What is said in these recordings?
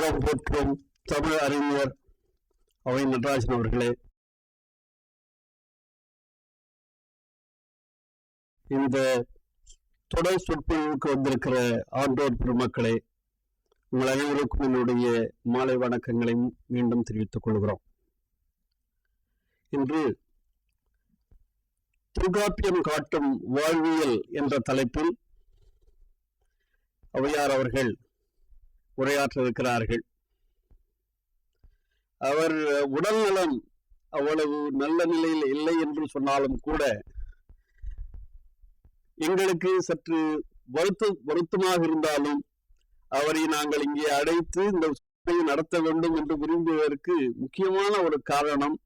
உலகம் போற்றும் தமிழ் அறிஞர் அவை நடராஜன் அவர்களே, இந்த தொடர் சொற்பொழிவுக்கு வந்திருக்கிற ஆண்டோர் பெருமக்களே, உங்கள் அனைவருக்கும் என்னுடைய மாலை வணக்கங்களை மீண்டும் தெரிவித்துக் கொள்கிறோம். இன்று தொல்காப்பியம் காட்டும் வாழ்வியல் என்ற தலைப்பில் ஔவையார் அவர்கள் உரையாற்ற இருக்கிறார்கள். அவர் உடல் நலம் அவ்வளவு நல்ல நிலையில் இல்லை என்று சொன்னாலும் கூட எங்களுக்கு சற்று வருத்தமாக இருந்தாலும் அவரை நாங்கள் இங்கே அழைத்து இந்த சோதனையை நடத்த வேண்டும் என்று விரும்புவதற்கு முக்கியமான ஒரு காரணம்,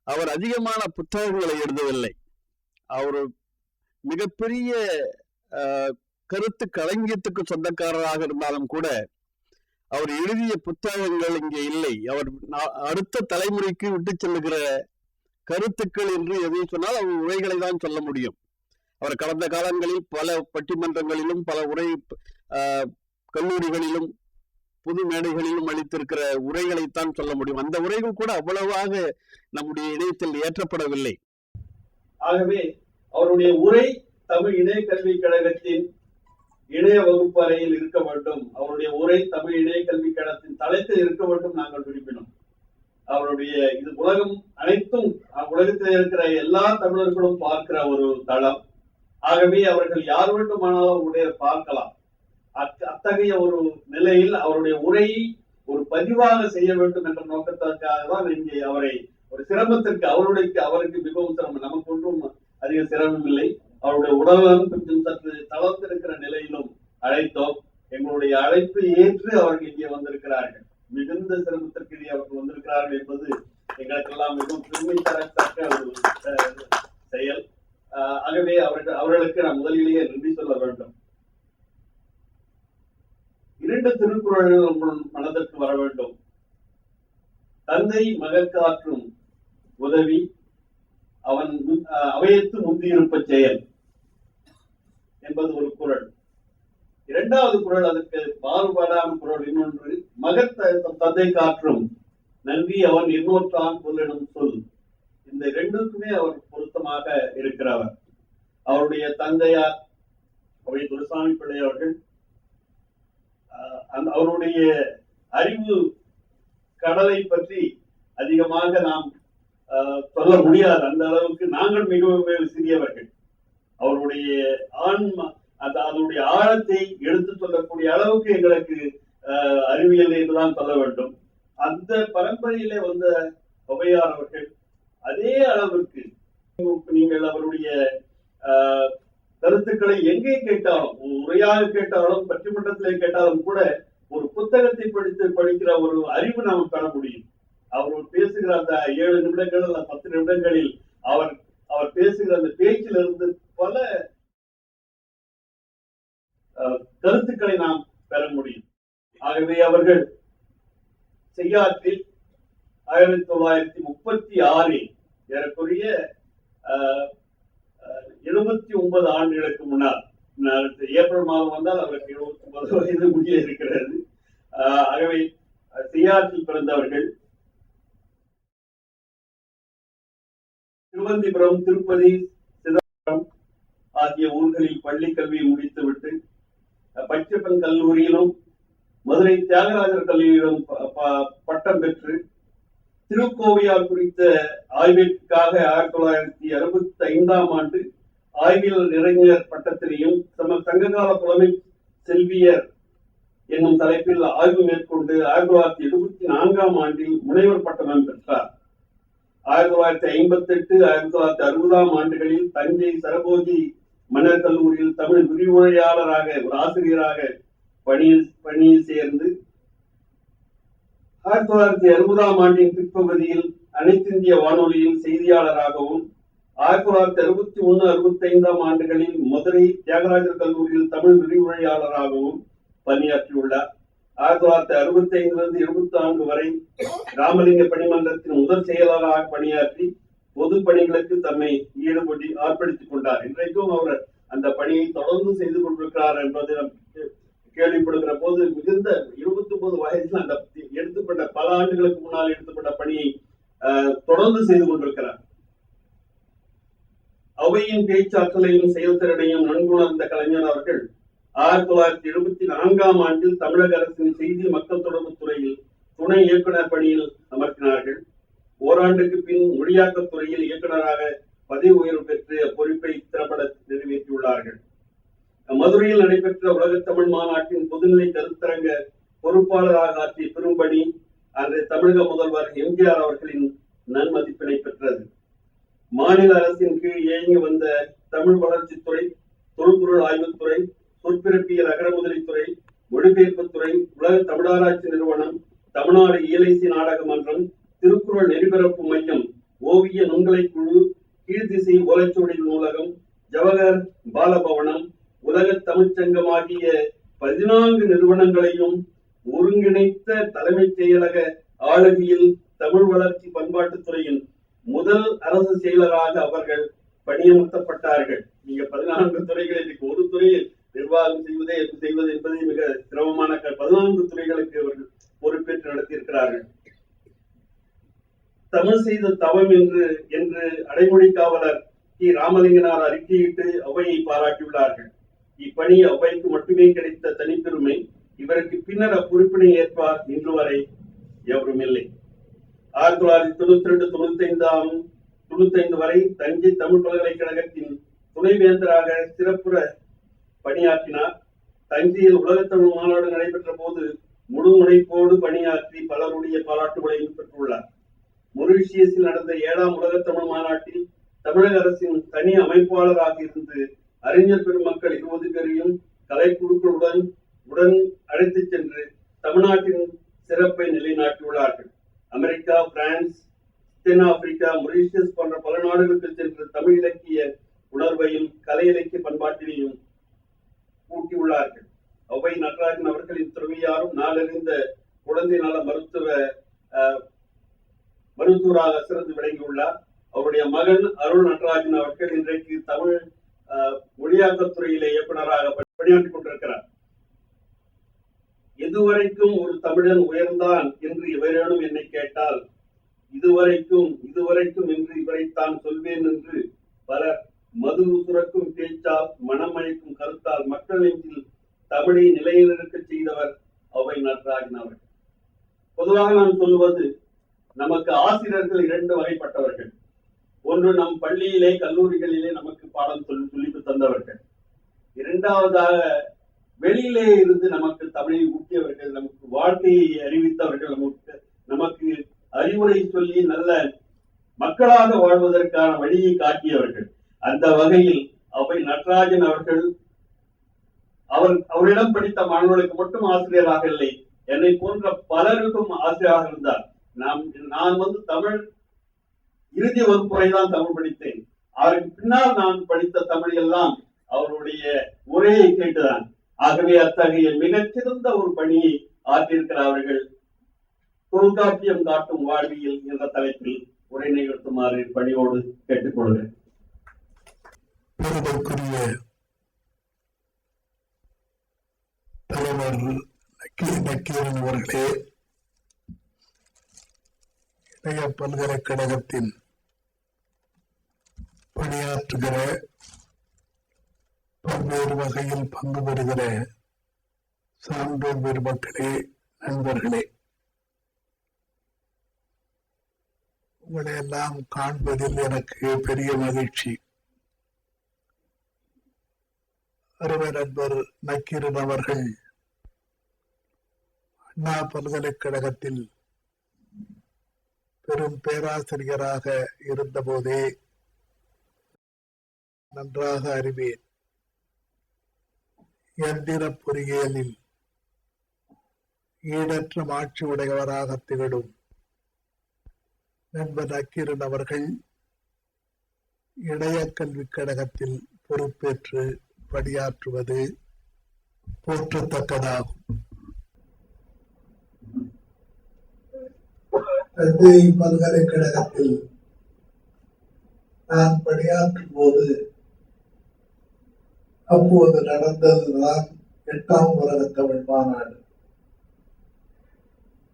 அவர் அதிகமான புத்தகங்களை எழுதவில்லை. அவர் மிகப்பெரிய கருத்து களஞ்சியத்துக்கு சொந்தக்காரராக இருந்தாலும் கூட அவர் எழுதிய புத்தகங்கள் இங்கே இல்லை. அவர் அடுத்த தலைமுறைக்கு விட்டு செல்லுகிற கருத்துக்கள் என்று எதை சொன்னால் அவர் உரைகளை தான் சொல்ல முடியும். அவர் கடந்த காலங்களில் பல பட்டிமன்றங்களிலும் பல உரை கல்லூரிகளிலும் பொது மேடைகளிலும் அளித்திருக்கிற உரைகளைத்தான் சொல்ல முடியும். அந்த உரைகள் கூட அவ்வளவாக நம்முடைய இணையத்தில் ஏற்றப்படவில்லை. ஆகவே அவருடைய உரை தமிழ் இணைய கல்விக் கழகத்தின் இணைய வகுப்பு அறையில் இருக்க வேண்டும். அவருடைய உரை தமிழ் இணைய கல்விக் கழகத்தின் தளத்தில் இருக்க வேண்டும் நாங்கள் விரும்பினோம். அவருடைய இது உலகம் அனைத்தும் உலகத்தில் இருக்கிற எல்லா தமிழர்களும் பார்க்கிற ஒரு தளம். ஆகவே அவர்கள் யார் வேண்டுமானாலும் அவருடைய பார்க்கலாம். அத்தகைய ஒரு நிலையில் அவருடைய உரையை ஒரு பதிவாக செய்ய வேண்டும் என்ற நோக்கத்திற்காக தான் இங்கே அவரை ஒரு சிரமத்திற்கு அவருக்கு மிகவும் சிரமம். நமக்கு ஒன்றும் அதிக சிரமம் இல்லை. அவருடைய உடல்நலம் கொஞ்சம் சற்று தளர்த்திருக்கிற நிலையிலும் அழைத்தோம். எங்களுடைய அழைப்பு ஏற்று அவர்கள் இங்கே வந்திருக்கிறார்கள். மிகுந்த சிரமத்திற்கு அவர்கள் வந்திருக்கிறார்கள் என்பது எங்களுக்கெல்லாம் மிகவும் பெருமை தரத்தக்க ஒரு செயல். ஆகவே அவர்களுக்கு நாம் முதலிலேயே நன்றி சொல்ல வேண்டும். 2 திருக்குறள்கள் மனதிற்கு வர வேண்டும். தந்தை மகற்காற்றும் உதவி அவன் அவையத்து முந்தியிருப்ப செயல் என்பது ஒரு குறள். 2வது குறள் அதற்கு மாறுபாடான குறள் இன்னொன்று, தந்தை காற்றும் நன்றி அவன் இன்னொற்றான் கொள்ளிடும் சொல். இந்த 2க்குமே அவர் பொருத்தமாக இருக்கிறவர். அவருடைய தந்தையார் அவை துரைசாமி பிள்ளை அவர்கள் அவருடைய அறிவு கடலை பற்றி அதிகமாக நாம் சொல்ல முடியாது. அந்த அளவுக்கு நாங்கள் மிகவும் சிறியவர்கள். அவருடைய அதனுடைய ஆழத்தை எடுத்து சொல்லக்கூடிய அளவுக்கு எங்களுக்கு அறிவியல் என்றுதான் சொல்ல வேண்டும். அந்த பரம்பரையிலே வந்த ஔவையார் அவர்கள் அதே அளவிற்கு நீங்கள் அவருடைய கருத்துக்களை எங்கே கேட்டாலும், உரையாக கேட்டாலும், பட்டிமன்றத்திலே கேட்டாலும் கூட ஒரு புத்தகத்தை படிக்கிற ஒரு அறிவு நாம் பெற முடியும். அவர் பேசுகிற அந்த 7 நிமிடங்கள் அல்ல 10 நிமிடங்களில் அவர் பேசுகிற அந்த பேச்சிலிருந்து பல கருத்துக்களை நாம் பெற முடியும். ஆகவே அவர்கள் செய்யாற்றில் 1936 ஏறக்குறைய 79 ஆண்டுகளுக்கு முன்னால், ஏப்ரல் மாதம் வந்தால் அவருக்கு 79 வயது முடிய இருக்கிறது. ஆகவே செய்யாற்றில் பிறந்தவர்கள். திருவந்திபுரம், திருப்பதி, சிதம்பரம் ஆகிய ஊர்களில் பள்ளி கல்வியை முடித்துவிட்டு பச்சப்பன் கல்லூரியிலும் மதுரை தியாகராஜர் கல்லூரியிலும் பட்டம் பெற்று திருக்கோவையார் குறித்த ஆய்விற்காக 1965 ஆண்டு ஆய்வியல் இளைஞர் பட்டத்திலையும் சங்ககால புலமை செல்வியர் என்னும் தலைப்பில் ஆய்வு மேற்கொண்டு 1974 ஆண்டில் முனைவர் பட்டம் பெற்றார். 1958, 1960 ஆண்டுகளில் தஞ்சை சரபோஜி மன்னர் கல்லூரியில் தமிழ் விரிவுரையாளராக ஒரு ஆசிரியராக பணியில் சேர்ந்து 1960 ஆண்டின் பிற்பகுதியில் அனைத்திந்திய வானொலியில் செய்தியாளராகவும் 1961, 65 ஆண்டுகளில் மதுரை தியாகராஜர் கல்லூரியில் தமிழ் விரிவுரையாளராகவும் பணியாற்றியுள்ளார். 1965 74 வரை ராமலிங்க பணிமன்றத்தின் முதல் செயலாளராக பணியாற்றி பொது பணிகளுக்கு தம்மை ஆர்ப்பணித்துக் கொண்டார். இன்றைக்கும் அவர் அந்த பணியை தொடர்ந்து செய்து கொண்டிருக்கிறார் என்பது கேள்விப்படுகிற போது மிகுந்த 29 49 வயதில் அந்த எடுத்துப்பட்ட பல ஆண்டுகளுக்கு முன்னால் எடுத்துப்பட்ட பணியை தொடர்ந்து செய்து கொண்டிருக்கிறார். அவையின் பேச்சாற்றலையும் செயல்திறனையும் நன்குணர்ந்த கலைஞர் அவர்கள் 1974ஆம் ஆண்டில் தமிழக அரசின் செய்தி மக்கள் தொடர்பு துறையில் துணை இயக்குனர் பணியில் அமர்த்தினார்கள். ஓராண்டுக்கு பின் மொழியாக்கத் துறையில் இயக்குநராக பதவி உயர்வு பெற்று பொறுப்பை திறம்பட நிறைவேற்றியுள்ளார்கள். மதுரையில் நடைபெற்ற உலகத் தமிழ் மாநாட்டின் பொதுநிலை கருத்தரங்க பொறுப்பாளராக ஆற்றிய பெரும்பணி அன்றைய தமிழக முதல்வர் எம்ஜிஆர் அவர்களின் நன்மதிப்பினை பெற்றது. மாநில அரசின் கீழ் இயங்கி வந்த தமிழ் வளர்ச்சித்துறை, தொல்பொருள் ஆய்வுத்துறை, சொற்பிறப்பியல் அகரமுதலித்துறை, மொழிபெயர்ப்புத்துறை, உலக தமிழாராய்ச்சி நிறுவனம், தமிழ்நாடு இயலிசை நாடக மன்றம், திருக்குறள் நெறிபரப்பு மையம், ஓவிய நுண்கலை குழு, கீழ்திசை ஓலைச்சுவடி நூலகம், ஜவஹர் பாலபவனம், உலக தமிழ்ச்சங்கம் ஆகிய 14 நிறுவனங்களையும் ஒருங்கிணைத்த தலைமைச் செயலக ஆளுகையில் தமிழ் வளர்ச்சி பண்பாட்டுத்துறையின் முதல் அரசு செயலராக அவர்கள் பணியமர்த்தப்பட்டார்கள். நீங்க 14 துறைகள், இன்னைக்கு ஒரு துறையில் நிர்வாகம் செய்வது என்பது மிக சிரமமான 14 துறைகளுக்கு அவர்கள் பொறுப்பேற்று நடத்தியிருக்கிறார்கள். தமிழ் செய்த தவம் என்று அடைமொழி காவலர் டி. ராமலிங்கனார் அறிக்கையிட்டு அவையை பாராட்டியுள்ளார்கள். இப்பணி அவைக்கு மட்டுமே கிடைத்த தனிப்பெருமை. இவருக்கு பின்னர் அப்பொறுப்பினை ஏற்பார் இன்று வரை எவரும் இல்லை. 1992-95 வரை தஞ்சை தமிழ் பல்கலைக்கழகத்தின் துணைவேந்தராக சிறப்புற பணியாற்றினார். தஞ்சையில் உலகத்தமிழ் மாநாடு நடைபெற்ற போது முழு முனைப்போடு பணியாற்றி பலருடைய பாராட்டுகளையும் பெற்றுள்ளார். மொரீஷியஸில் நடந்த 7ஆம் உலகத்தமிழ் மாநாட்டில் தமிழக அரசின் தனி அமைப்பாளராக இருந்து அறிஞர் பெருமக்கள் 20 பேரையும் கலைக்குழுக்களுடன் அழைத்துச் சென்று தமிழ்நாட்டின் சிறப்பை நிலைநாட்டியுள்ளார்கள். அமெரிக்கா, பிரான்ஸ், தென்னாப்பிரிக்கா, மொரீஷியஸ் போன்ற பல நாடுகளுக்கு சென்று தமிழ் இலக்கிய உணர்வையும் கலை இலக்கிய பண்பாட்டினையும் கூட்டியுள்ளார்கள். ஔவை நடராஜன் அவர்களின் துறவியாரும் நாளறிந்த குழந்தை நல மருத்துவராக சிறந்து விளங்கியுள்ளார். அவருடைய மகன் அருள் நடராஜன் அவர்கள் இன்றைக்கு தமிழ் மொழியாக்கத்துறையிலே இயக்குநராக பணியாற்றிக் கொண்டிருக்கிறார். எதுவரைக்கும் ஒரு தமிழன் உயர்ந்தான் என்று எவரேனும் என்னை கேட்டால் இதுவரைக்கும் என்று இவரைத்தான் சொல்வேன் என்று பலர் மது சுரக்கும் பேச்சால் மனமழைக்கும் கருத்தால் மக்கள் நெஞ்சில் தமிழை நிலைநிறுத்த செய்தவர் ஔவை நடராஜன் அவர்கள். பொதுவாக நான் சொல்வது, நமக்கு ஆசிரியர்கள் 2 வகைப்பட்டவர்கள். ஒன்று, நம் பள்ளியிலே கல்லூரிகளிலே நமக்கு பாடம் சொல்லி தந்தவர்கள். இரண்டாவதாக வெளியிலே இருந்து நமக்கு தமிழை ஊட்டியவர்கள், நமக்கு வாழ்க்கையை அறிவித்தவர்கள், நமக்கு அறிவுரை சொல்லி நல்ல மக்களாக வாழ்வதற்கான வழியை காட்டியவர்கள். அந்த வகையில் ஔவை நடராஜன் அவரிடம் படித்த மாணவர்களுக்கு மட்டும் ஆசிரியராக இல்லை, என்னை போன்ற பலருக்கும் ஆசிரியராக இருந்தார். நான் தமிழ் இறுதி வகுப்புரை தான் தமிழ் படித்தேன். அதற்கு பின்னால் நான் படித்த தமிழ் எல்லாம் அவருடைய உரையை கேட்டுதான். ஆகவே அத்தகைய மிகச்சிறந்த ஒரு பணியை ஆற்றியிருக்கிறார்கள். தொல்காப்பியம் காட்டும் வாழ்வியல் என்ற தலைப்பில் உரை நிகழ்த்துமாறு பணியோடு கேட்டுக்கொள்கிறேன். தலைவர் நக்கீரன் அவர்களே, இளைய பல்கலைக்கழகத்தின் பணியாற்றுகிற பல்வேறு வகையில் பங்கு பெறுகிற சான்றோர் பெருமக்களே, நண்பர்களே, உங்களை எல்லாம் காண்பதில் எனக்கு பெரிய மகிழ்ச்சி. அருமை நண்பர் நக்கீரன் அவர்கள் அண்ணா பல்கலைக்கழகத்தில் பெரும் பேராசிரியராக இருந்தபோதே நன்றாக அறிவேன். இயந்திர பொறியியலில் ஈடற்ற மாட்சி உடையவராக திகழும் நண்பர் நக்கீரன் அவர்கள் இளைய கல்விக் கழகத்தில் பொறுப்பேற்று பணியாற்றுவது போற்றத்தக்கதாகும். தஞ்சை பல்கலைக்கழகத்தில் நான் பணியாற்றும் போது அப்போது நடந்ததுதான் 8ஆம் உலக தமிழ் மாநாடு.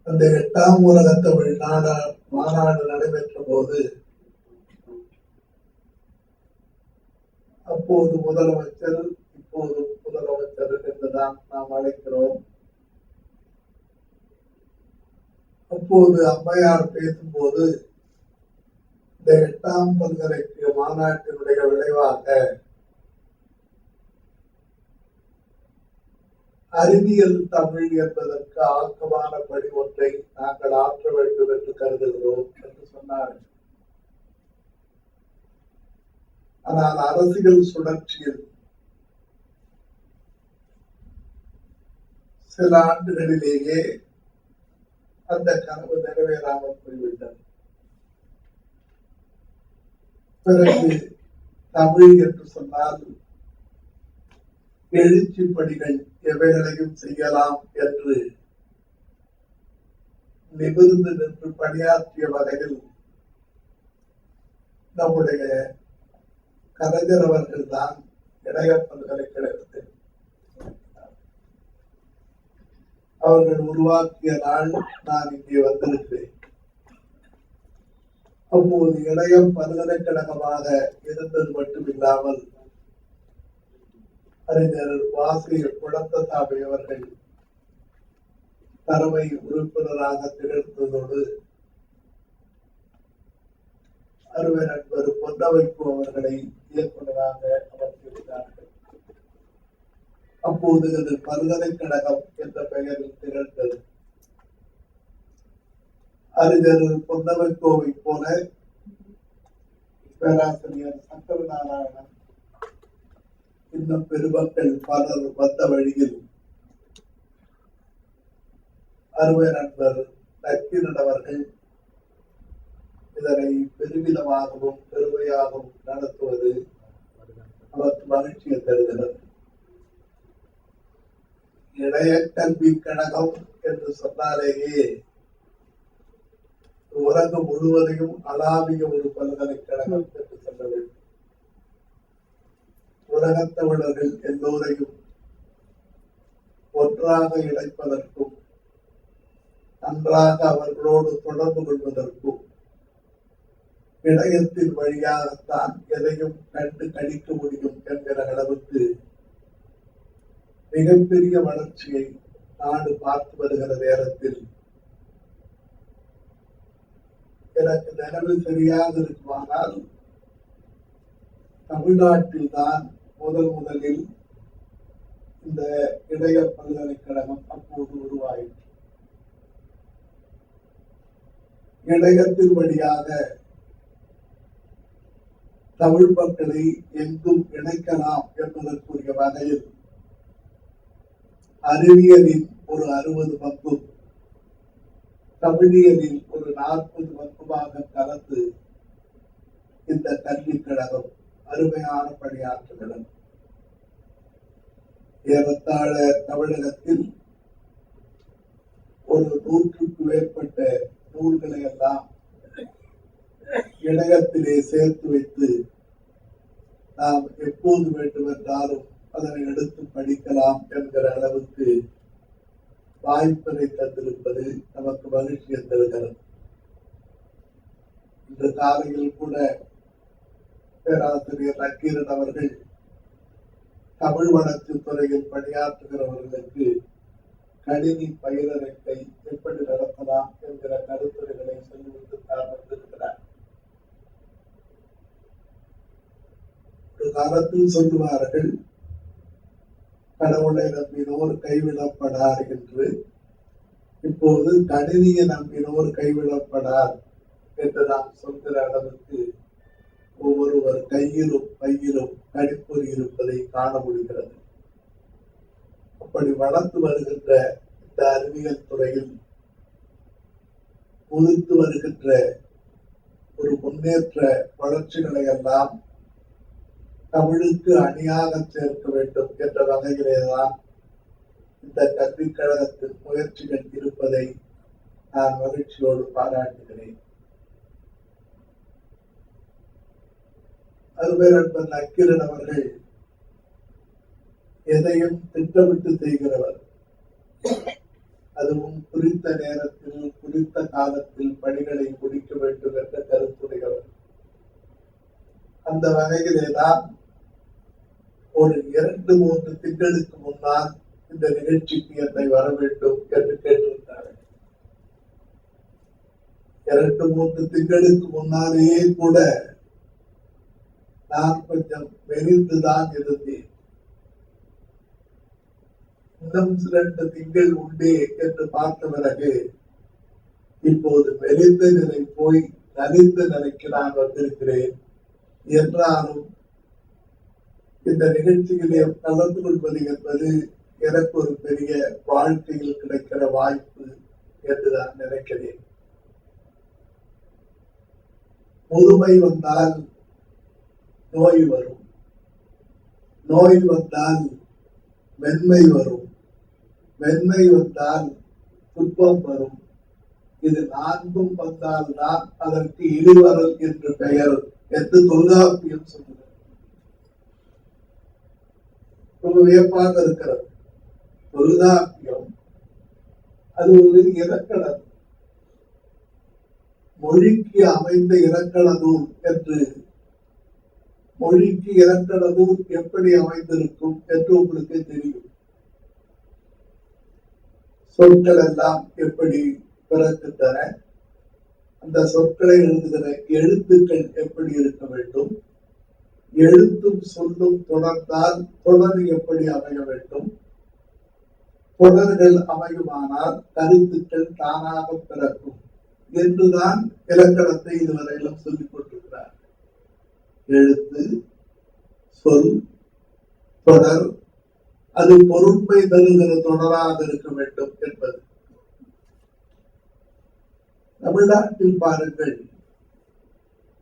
அந்த 8ஆம் உலகத் தமிழ் மாநாடு நடைபெற்ற போது அப்போது முதலமைச்சர், இப்போது முதலமைச்சர் என்றுதான் நாம் அழைக்கிறோம். அப்போது அம்மையார் பேசும்போது இந்த 8ஆம் பல்கலைக்கழக மாநாட்டினுடைய விளைவாக அறிவியல் தமிழ் என்பதற்கு ஆக்கமான பணி ஒன்றை நாங்கள் ஆற்ற வேண்டும் என்று கருதுகிறோம் என்று சொன்னார். ஆனால் அரசியல் சுழற்சியில் சில ஆண்டுகளிலேயே அந்த கனவு நிறைவேறாமல் போய்விட்டது. பிறகு தமிழ் என்று சொன்னால் எழுச்சி பணிகள் எவைகளையும் செய்யலாம் என்று நிமிர்ந்து நின்று பணியாற்றிய வகையில் நம்முடைய கலைஞர் அவர்கள் தான் இளைய பல்கலைக்கழகத்தில் அவர்கள் உருவாக்கிய நாள் நான் இங்கே வந்திருக்கிறேன். அப்போது இளைய பல்கலைக்கழகமாக இருந்தது மட்டுமில்லாமல் அறிஞர் வாசி குளத்தசாமி அவர்கள் தலைமை உறுப்பினராக திகழ்ந்ததோடு அருமை நண்பர் பொன்னவைப்பு அவர்களை இயக்குநராக அமர்த்தியிருந்தார்கள். அப்போது அது பல்கலைக்கழகம் என்ற பெயரில் திகழ்ந்தது. அறிஞர் பொன்னவைக்கோவை போல பேராசிரியர் சங்கரநாராயணன் இன்னும் பெருமக்கள் பலர் வந்த வழியில் அருமை நண்பர் நக்கீரன் அவர்கள் இதனை பெருமிதமாகவும் பெருமையாகவும் நடத்துவது அவருக்கு மகிழ்ச்சியை தருகிறது. இளைய கல்வி கழகம் என்று சொன்னாலேயே உலகம் முழுவதையும் அளாவிய ஒரு பல்கலைக்கழகம் என்று சொல்ல வேண்டும். உலகத்தமிழர்கள் எல்லோரையும் ஒன்றாக இணைப்பதற்கும் நன்றாக அவர்களோடு தொடர்பு கொள்வதற்கும் இணையத்தின் வழியாகத்தான் எதையும் கண்டு கணிக்க முடியும் என்கிற அளவுக்கு மிகப்பெரிய வளர்ச்சியை நாடு பார்த்து வருகிற நேரத்தில் எனக்கு நினைவு சரியாக இருக்குமானால் தமிழ்நாட்டில் தான் முதலில் இந்த இளைய பல்கலைக்கழகம் அப்போது உருவாயிற்று. இணையத்தின் வழியாக தமிழ் மக்களை எங்கும் இணைக்கலாம் என்பதற்குரிய வகையில் அறிவியலின் ஒரு 60 பங்கும் தமிழியலில் ஒரு 40 பங்குமாக கலந்து இந்த கல்விக் கழகம் அருமையான பணியாற்றுகிறது. ஏறத்தாழ தமிழகத்தில் ஒரு 100க்கும் மேற்பட்ட நூல்களை எல்லாம் இணையத்திலே சேர்த்து வைத்து நாம் எப்போது வேண்டுமென்றாலும் அதனை எடுத்து படிக்கலாம் என்கிற அளவுக்கு வாய்ப்பினை தந்திருப்பது நமக்கு மகிழ்ச்சியை தருகிறது. இன்று காலையில் கூட பேராசிரியர் நக்கீரன் அவர்கள் தமிழ் வளர்ச்சித் துறையில் பணியாற்றுகிறவர்களுக்கு கணினி பயிலரங்கை எப்படி நடத்தலாம் என்கிற கருத்துரைகளை சொல்லிவிட்டு தான் வந்திருக்கிறார். ஒரு காலத்தில் சொல்லுவார்கள், கடவுளை நம்பினோர் கைவிடப்படார் என்று. இப்போது கணினியை நம்பினோர் கைவிடப்படார் என்று நாம் சொல்கிற அளவுக்கு ஒவ்வொருவர் கையிலும் பையிலும் கணிப்பொறி இருப்பதை காண முடிகிறது. அப்படி வளர்ந்து வருகின்ற இந்த அறிவியல் துறையில் உதிர்த்து வருகின்ற ஒரு முன்னேற்ற வளர்ச்சிகளை எல்லாம் தமிழுக்கு அணியாக சேர்க்க வேண்டும் என்ற வகையிலேதான் இந்த கல்விக் கழகத்தின் முயற்சிகள் இருப்பதை நான் மகிழ்ச்சியோடு பாராட்டுகிறேன். அருமை நண்பர் நக்கீரன் அவர்கள் எதையும் திட்டமிட்டு செய்கிறவர். அதுவும் குறித்த நேரத்தில் குறித்த காலத்தில் பணிகளை முடிக்க வேண்டும் என்ற கருத்துடையவர். அந்த வகையிலேதான் ஒரு 2-3 திங்களுக்கு முன்னால் இந்த நிகழ்ச்சிக்கு என்னை வர வேண்டும் என்று கேட்டிருந்தார்கள். 2-3 திங்களுக்கு முன்னாலேயே கூட நான் கொஞ்சம் மெலிந்துதான் இருந்தேன். இன்னும் 2 திங்கள் உண்டே என்று பார்த்த பிறகு இப்போது மெலிந்த நிலை போய் நலிந்த நிலைக்கு நான் வந்திருக்கிறேன். என்றாலும் இந்த நிகழ்ச்சியிலே கலந்து கொள்வது என்பது எனக்கு ஒரு பெரிய வாழ்க்கையில் கிடைக்கிற வாய்ப்பு என்று நான் நினைக்கிறேன். முதுமை வந்தால் நோய் வரும், நோய் வந்தால் மென்மை வரும், மென்மை வந்தால் துன்பம் வரும். இது 4ம் வந்தால்தான் அதற்கு இழிவரல் என்று பெயர் என்று தொல்காப்பியம் சொல்லுகிறது. ரொம்ப வியப்பாக இருக்கிறது. தொல்காப்பியம் அது ஒரு இலக்கணம், மொழிக்கு அமைந்த இலக்கண நூல் என்று. மொழிக்கு இலக்கண நூல் எப்படி அமைந்திருக்கும் என்று உங்களுக்கு தெரியும். சொற்கள் எல்லாம் எப்படி பிறக்கின்றன, அந்த சொற்களை எழுதுகிற எழுத்துக்கள் எப்படி இருக்க வேண்டும், எழுத்தும் சொல்லும் தொடர்ந்தால் தொடர் எப்படி அமைய வேண்டும், தொடர்கள் அமையுமானால் கருத்துக்கள் தானாக பிறக்கும் என்றுதான் இலக்கணத்தை இதுவரையிலும் சொல்லிக் கொண்டிருக்கிறார். எழுத்து, சொல், தொடர், அது பொருண்மை தருகிற தொடராக இருக்க வேண்டும் என்பது. தமிழ்நாட்டில் பாருங்கள்,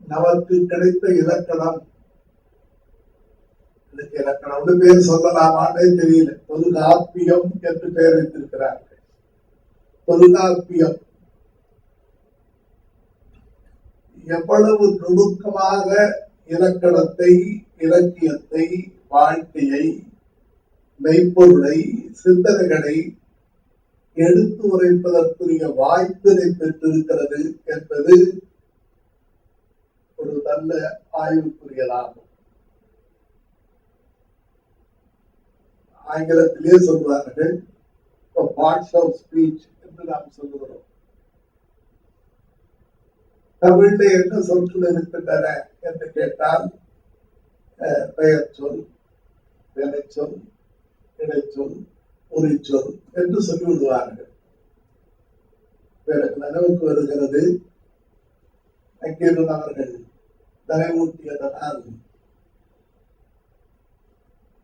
நமக்கு கிடைத்த இலக்கணம், இதுக்கு இலக்கணம்னு பேர் சொல்லலாமான்னே தெரியல, தொல்காப்பியம் என்று பெயர் வைத்திருக்கிறார்கள். தொல்காப்பியம் எவ்வளவு நுணுக்கமாக இலக்கணத்தை, இலக்கியத்தை, வாழ்க்கையை, மெய்ப்பொருளை, சிந்தனைகளை எடுத்து உரைப்பதற்குரிய வாய்ப்பினை பெற்றிருக்கிறது என்பது ஒரு நல்ல ஆய்வுக்குரியதாகும். ஆங்கிலத்திலே சொல்வார்கள் பார்ட்ஸ் ஆஃப் ஸ்பீச் என்று நாம் சொல்லுகிறோம். தமிழ்ல என்ன சொற்கள் இருக்கின்றன என்று கேட்டால் பெயர் சொல், வினைச்சொல், இடைச்சொல், உரிச்சொல் என்று சொல்லிவிடுவார்கள். பிறகு நினைவுக்கு வருகிறது, அங்கிருந்து அவர்கள் நினைவூட்டியதனால்,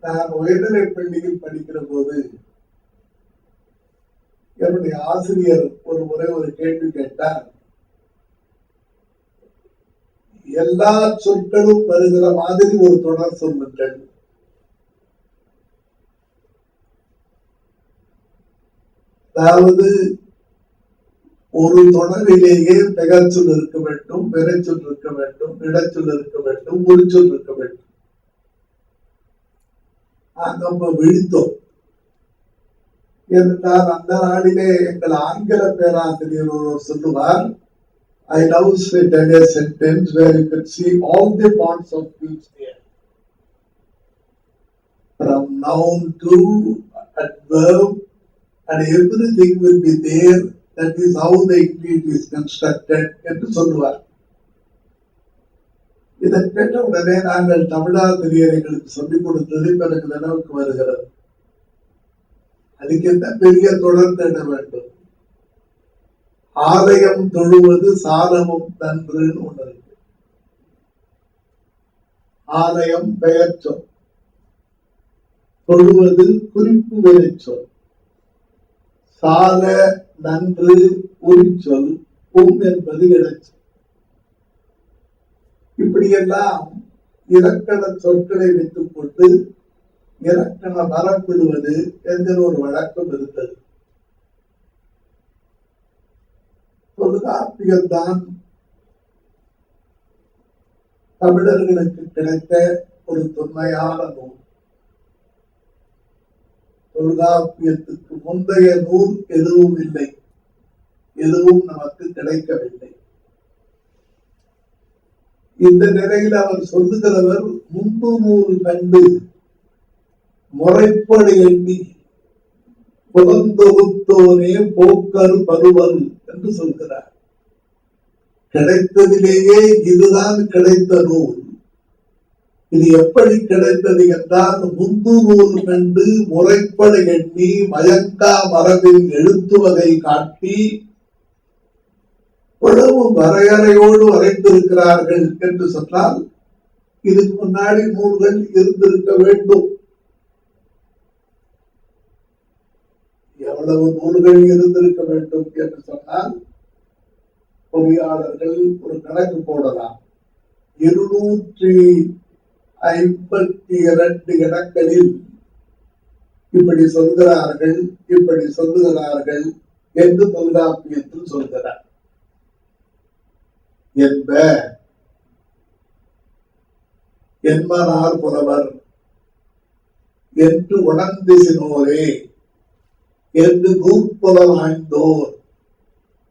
நான் உயர்நிலை பள்ளியில் படிக்கிற போது என்னுடைய ஆசிரியர் ஒரு முறை ஒரு கேள்வி கேட்டார். எல்லா சொற்களும் வருகிற மாதிரி ஒரு தொடர் சொல்லுங்கள். அதாவது ஒரு தொடரிலேயே பெயர்ச்சொல் இருக்க வேண்டும், வினைச்சொல் இருக்க வேண்டும், இடைச்சொல் இருக்க வேண்டும், உரிச்சொல் இருக்க வேண்டும். நம்ம விழித்தோம். என்றால் அந்த நாளிலே எங்கள் ஆங்கில பேராசிரியர் ஒருவர் சொல்லுவார், I now tell a sentence where you can see all the parts of speech there. From noun to adverb and everything will be there. That is how the English is constructed என்று சொல்லுவார். இதை கேட்ட உடனே நாங்கள் தமிழாசிரியர் எங்களுக்கு சொல்லிக் கொடுத்தது எனக்கு நினைவுக்கு வருகிறது. அதுக்கு என்ன பெரிய தொடர் தேட வேண்டும். ஆலயம் தொழுவது சாலமும் நன்றுன்னு ஒண்ணு இருக்கு. ஆலயம் பெயர் சொல், தொழுவது குறிப்பு வினைச்சொல், சால நன்று உரிச்சொல், என்பது இடைச்சொல். இப்படியெல்லாம் இலக்கண சொற்களை வைத்துக் கொண்டு இலக்கண வரப்பிடுவது என்கிற ஒரு வழக்கம் இருந்தது. தொல்காப்பியம்தான் தமிழர்களுக்கு கிடைத்த ஒரு தொன்மையான நூல். தொல்காப்பியத்துக்கு முந்தைய நூல் எதுவும் இல்லை, எதுவும் நமக்கு கிடைக்கவில்லை. இந்த நிலையில் அவர் சொல்லுகிறவர் முன்பு நூல் கண்டு முறைப்படி எண்ணி புலந்தொகுத்தோனே போக்கரு பருவல் என்று சொல்கிறார். கிடைத்ததிலேயே இதுதான் கிடைத்த நூல். இது எப்படி கிடைத்தது என்றால், முந்து நூல் கண்டு முறைப்படி எண்ணி மயங்கா மரபின் எழுத்து வகை காட்டி உழவு வரையறையோடு வரைந்திருக்கிறார்கள் என்று சொன்னால் இதுக்கு முன்னாடி நூல்கள் இருந்திருக்க வேண்டும். எவ்வளவு நூல்கள் இருந்திருக்க வேண்டும் என்று சொன்னால் பொறியாளர்கள் ஒரு கணக்கு போடலாம். 252 இடங்களில் இப்படி சொல்கிறார்கள், இப்படி சொல்லுகிறார்கள் என்று தொல்காப்பியத்தில் சொல்கிறார். என்பனார் புலவர் என்று உணர்ந்திசினோரே என்று நூற்புலம் ஆய்ந்தோர்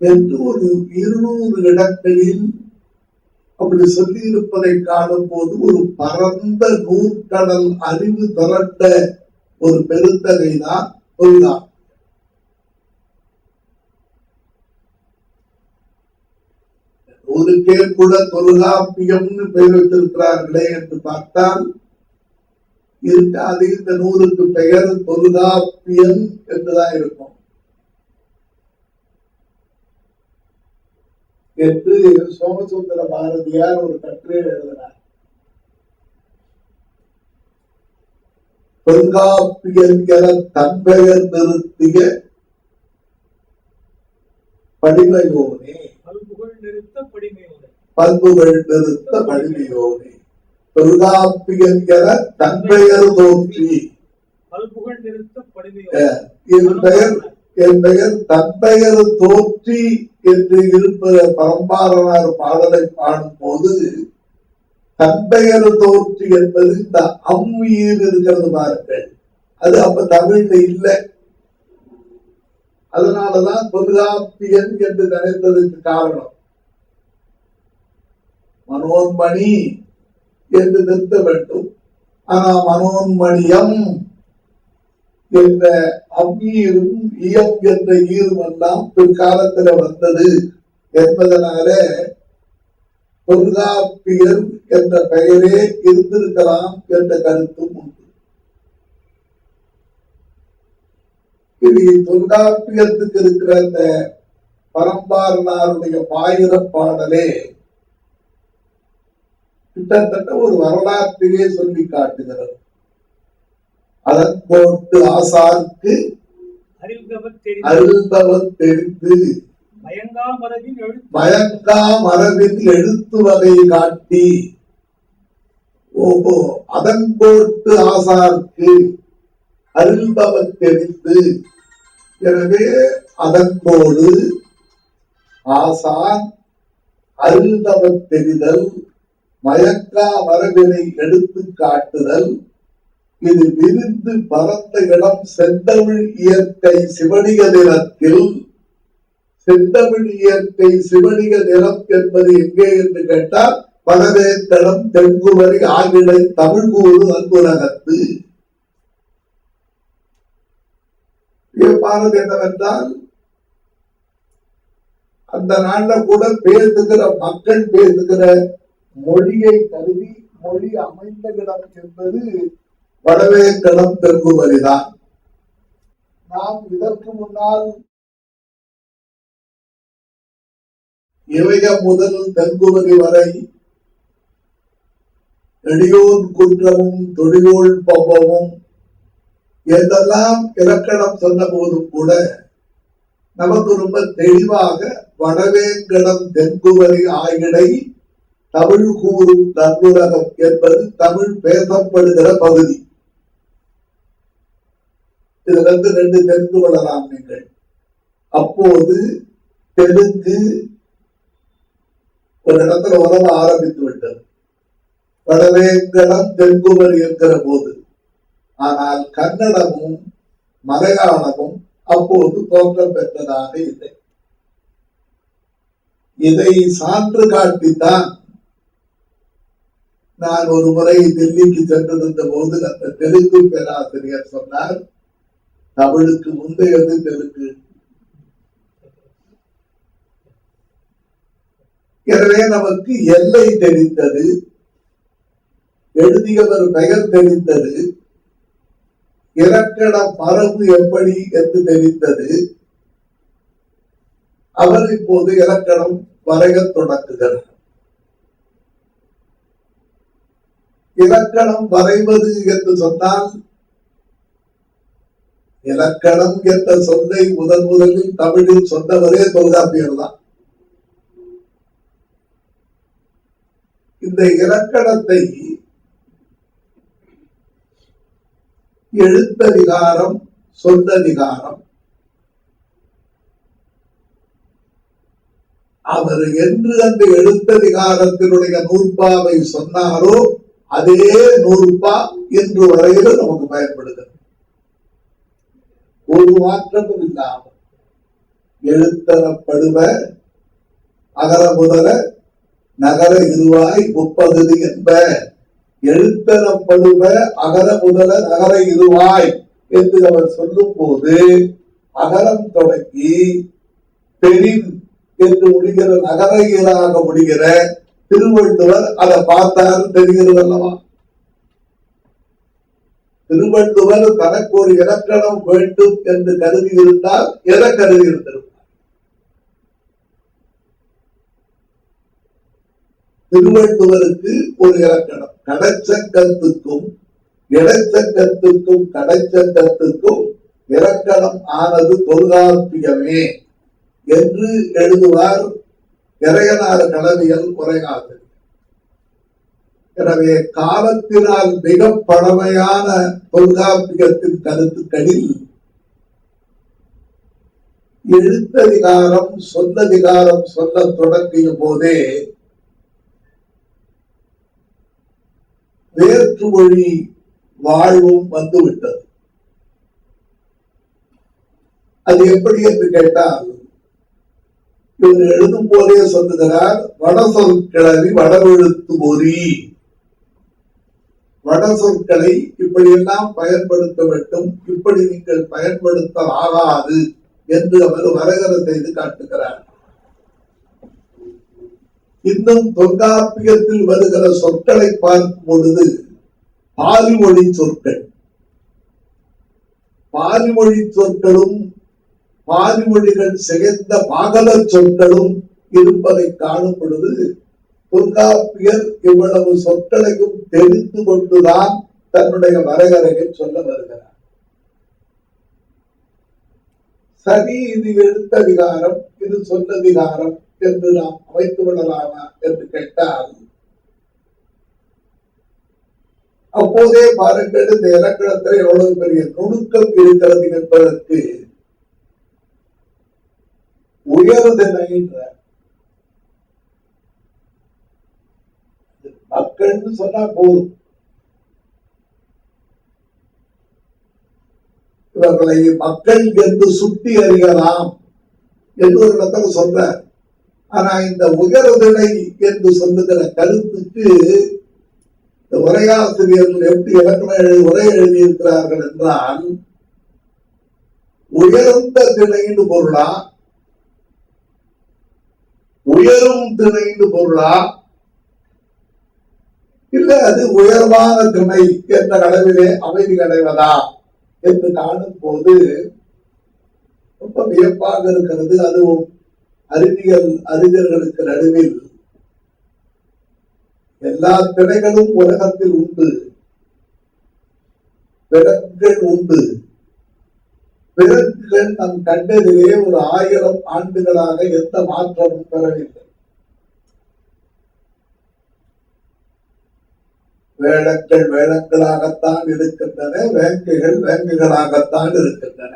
என்று ஒரு 200 இடங்களில் அப்படி சொல்லி இருப்பதை காணும் போது ஒரு பரந்த நூற்கடல் அறிவு திரட்ட ஒரு பெருந்தகை தான் தொல்காப்பியம். ஊருக்கே கூட தொல்காப்பியம்னு பெயர் வைத்திருக்கிறார்களே என்று பார்த்தால் இருக்காது. இந்த நூலுக்கு பெயர் தொல்காப்பியம் என்றுதான் இருக்கும் என்று சோமசுந்தர பாரதியார் ஒரு கட்டுரை எழுதினார். தொல்காப்பியன் என தன்பெயர் நிறுத்திய படிமையோனே, பண்புகள் நிறுத்த படிமையோனே, தொல்காப்பியன் என தன்பெயர் தோற்றி, என் பெயர் தன்பெயர் தோற்றி என்று இருப்ப பரம்பாரனார் பாடலை பாடும் போது தன்பெயர் தோற்றி என்பது இந்த அம்முயிர் இருக்கிறது பாருங்கள், அது அப்ப தமிழ்ல இல்லை. அதனாலதான் தொல்காப்பியன் என்று நினைத்ததற்கு காரணம். மனோன்மணி என்று நிறுத்த வேண்டும். ஆனா மனோன்மணியம் என்ற அவ்வீரும் இயம் என்ற ஈரும் எல்லாம் பிற்காலத்துல வந்தது என்பதனால தொல்காப்பியர் என்ற பெயரே இருந்திருக்கலாம் என்ற கருத்தும் உண்டு. இது தொல்காப்பியத்துக்கு இருக்கிற அந்த பரம்பாரனாருடைய பாயிர பாடலே கிட்டத்தட்ட ஒரு வரலாற்றையே சொல்லி காட்டுகிறது. அதன் போட்டு ஆசார்க்கு அருள்பவர் தெரிந்து மயங்கா மரபின் எழுத்து வகை காட்டி, ஓஹோ அதன் போட்டு ஆசார்க்கு அருள்பவர் தெரிந்து, எனவே அதன்போடு ஆசான் அருள்பவர் தெரிதல், மயங்கா மரபினை எடுத்து காட்டுதல், இது விரிந்து பரந்த இடம் செந்தமிழ் இயற்கை சிவனிக நிலத்தில். செந்தமிழ் இயற்கை சிவனிக நிலம் என்பது எங்கே என்று கேட்டால் வடவேந்தளம் தென்குமரி ஆகிடை தமிழ் கூறு அன்புலகத்து. வியப்பானது என்னவென்றால் அந்த நாள்ல கூட பேசுகிற மக்கள் பேசுகிற மொழியை கருதி மொழி அமைந்த இடம் என்பது வடவேந்தளம் தென்குமரிதான். நாம் இதற்கு முன்னால் இமயம் முதல் தென்குமரி வரை நெடியோன் குற்றமும் தொடியோள் பவ்வமும் என்றெல்லாம் இலக்கணம் சொன்ன போதும் கூட நமக்கு ரொம்ப தெளிவாக வடவேங்கடம் தென்குமரி ஆகிடை தமிழ் கூறும் நன்னுலகம் என்பது தமிழ் பேசப்படுகிற பகுதி. இதுல இருந்து 2 தெரிந்து கொள்ளலாம் நீங்கள். அப்போது தெலுங்கு ஒரு இடத்துல உறவ ஆரம்பித்து விட்டது, வடவேங்கடம் தென்குமரி என்கிற போது. ஆனால் கன்னடமும் மலையாளமும் அப்போது தோற்றம் பெற்றதாக இல்லை. இதை சான்று காட்டித்தான் நான் ஒரு முறை டெல்லிக்கு சென்றிருந்த போது அந்த தெலுங்கு பேராசிரியர் சொன்னார், தமிழுக்கு முந்தையது தெலுங்கு. எனவே நமக்கு எல்லை தெரிந்தது, எழுதியவர் பெயர் தெரிந்தது, இலக்கண மரபு எப்படி என்று தெரிந்தது. அவர் இப்போது இலக்கணம் வரைய தொடங்குகிறார். இலக்கணம் வரைவது என்று சொன்னால், இலக்கணம் என்ற சொல்லை முதலில் தமிழில் சொன்னவரே தொல்காப்பியர் தான். இந்த இலக்கணத்தை எழுத்ததிகாரம், சொல்லதிகாரம், அவர் என்று அந்த எழுத்ததிகாரத்தினுடைய நூற்பாவை சொன்னாரோ அதே நூற்பா இன்று வரையிலும் நமக்கு பயன்படுகிறது. ஒரு மாற்றமும் இல்லாமல் எழுத்தரப்படுவ அகர முதல நகர இருவாய் முப்பகுதி என்ப, எழுத்தரப்படுவ அகர முதல நகர இருவாய் என்று அவர் சொல்லும் போது அகரம் தொடங்கி பெரின் என்று முடிகிற நகர ஈராக முடிகிற திருவள்ளுவர் அதை பார்த்தாரு தெரிகிறது அல்லவா? திருவள்ளுவர் தனக்கு ஒரு இலக்கணம் வேண்டும் என்று கருதி இருந்தால் எதை கருதி இருந்திருப்பார்? திருவள்ளுவருக்கு ஒரு இலக்கணம், கடைச்சங்கத்துக்கும் இடைச்சங்கத்துக்கும் கடைச்சங்கத்துக்கும் இலக்கணம் ஆனது தொல்காப்பியமே என்று எழுதுவார் இறையனார் களவியல் உரையாசிரியர். எனவே காலத்தினால் மிக பழமையான தொல்காப்பியத்தின் கருத்துக்களில் எழுத்ததிகாரம், சொல்லதிகாரம் சொல்ல தொடங்கிய போதே வேற்றுமொழி வாழ்வும் வந்துவிட்டது. அது எப்படி என்று கேட்டால், இவர் எழுதும் போதே சொல்லுகிறார், வட சொற்கிழவி வடவெழுத்து மொழி, வட சொற்களை இப்படியெல்லாம் பயன்படுத்த வேண்டும், இப்படி நீங்கள் பயன்படுத்த ஆகாது என்று அவர் வரையறை செய்து காட்டுகிறார். இன்னும் தொல்காப்பியத்தில் வருகிற சொற்களை பார்க்கும் பொழுது பாலிமொழி சொற்கள், பாலிமொழி சொற்களும் பாலிமொழிகள் சேர்ந்த பாகல சொற்களும் இருப்பதை காணும் பொழுது தொல்காப்பியர் இவ்வளவு சொற்களையும் தெரிந்து கொண்டுதான் தன்னுடைய வரையறையை சொல்ல வருகிறார். சரி, இது எழுத்ததிகாரம், இது சொல்லதிகாரம் என்று நாம் அமைத்து விடலாமா என்று கேட்டால், அப்போதே பாருங்கள் இந்த இலக்கணத்தில் எவ்வளவு பெரிய நுணுக்கம் இருக்கிறது என்பதற்கு உயர்திணைன்ற மக்கள் சொன்னா போதும், இவர்களை மக்கள் என்று சுட்டி அறியலாம் என்று ஒரு இடத்துல சொல்ற. ஆனா இந்த உயர்திணை என்று சொல்லுகிற கருத்துக்கு இந்த உரையாசிரியர்கள் எப்படி இலக்கண உரை எழுதியிருக்கிறார்கள் என்றால், உயர்ந்த திணைன்னு பொருளா, உயரும் திணைன்னு பொருளா, இல்ல அது உயர்வான திணை என்ற அளவிலே அமைதி அடைவதா என்று காணும் போது ரொம்ப வியப்பாக இருக்கிறது. அதுவும் அறிஞர்களுக்கு நடுவில் எல்லா திணைகளும் உலகத்தில் உண்டு, விலங்குகள் உண்டு. விலங்குகள் நம் கண்டதிலே ஒரு 1000 ஆண்டுகளாக எந்த மாற்றமும் பெறவில்லை. வேளங்கள் வேளங்களாகத்தான் இருக்கின்றன, வேங்கைகள் வேங்கைகளாகத்தான் இருக்கின்றன.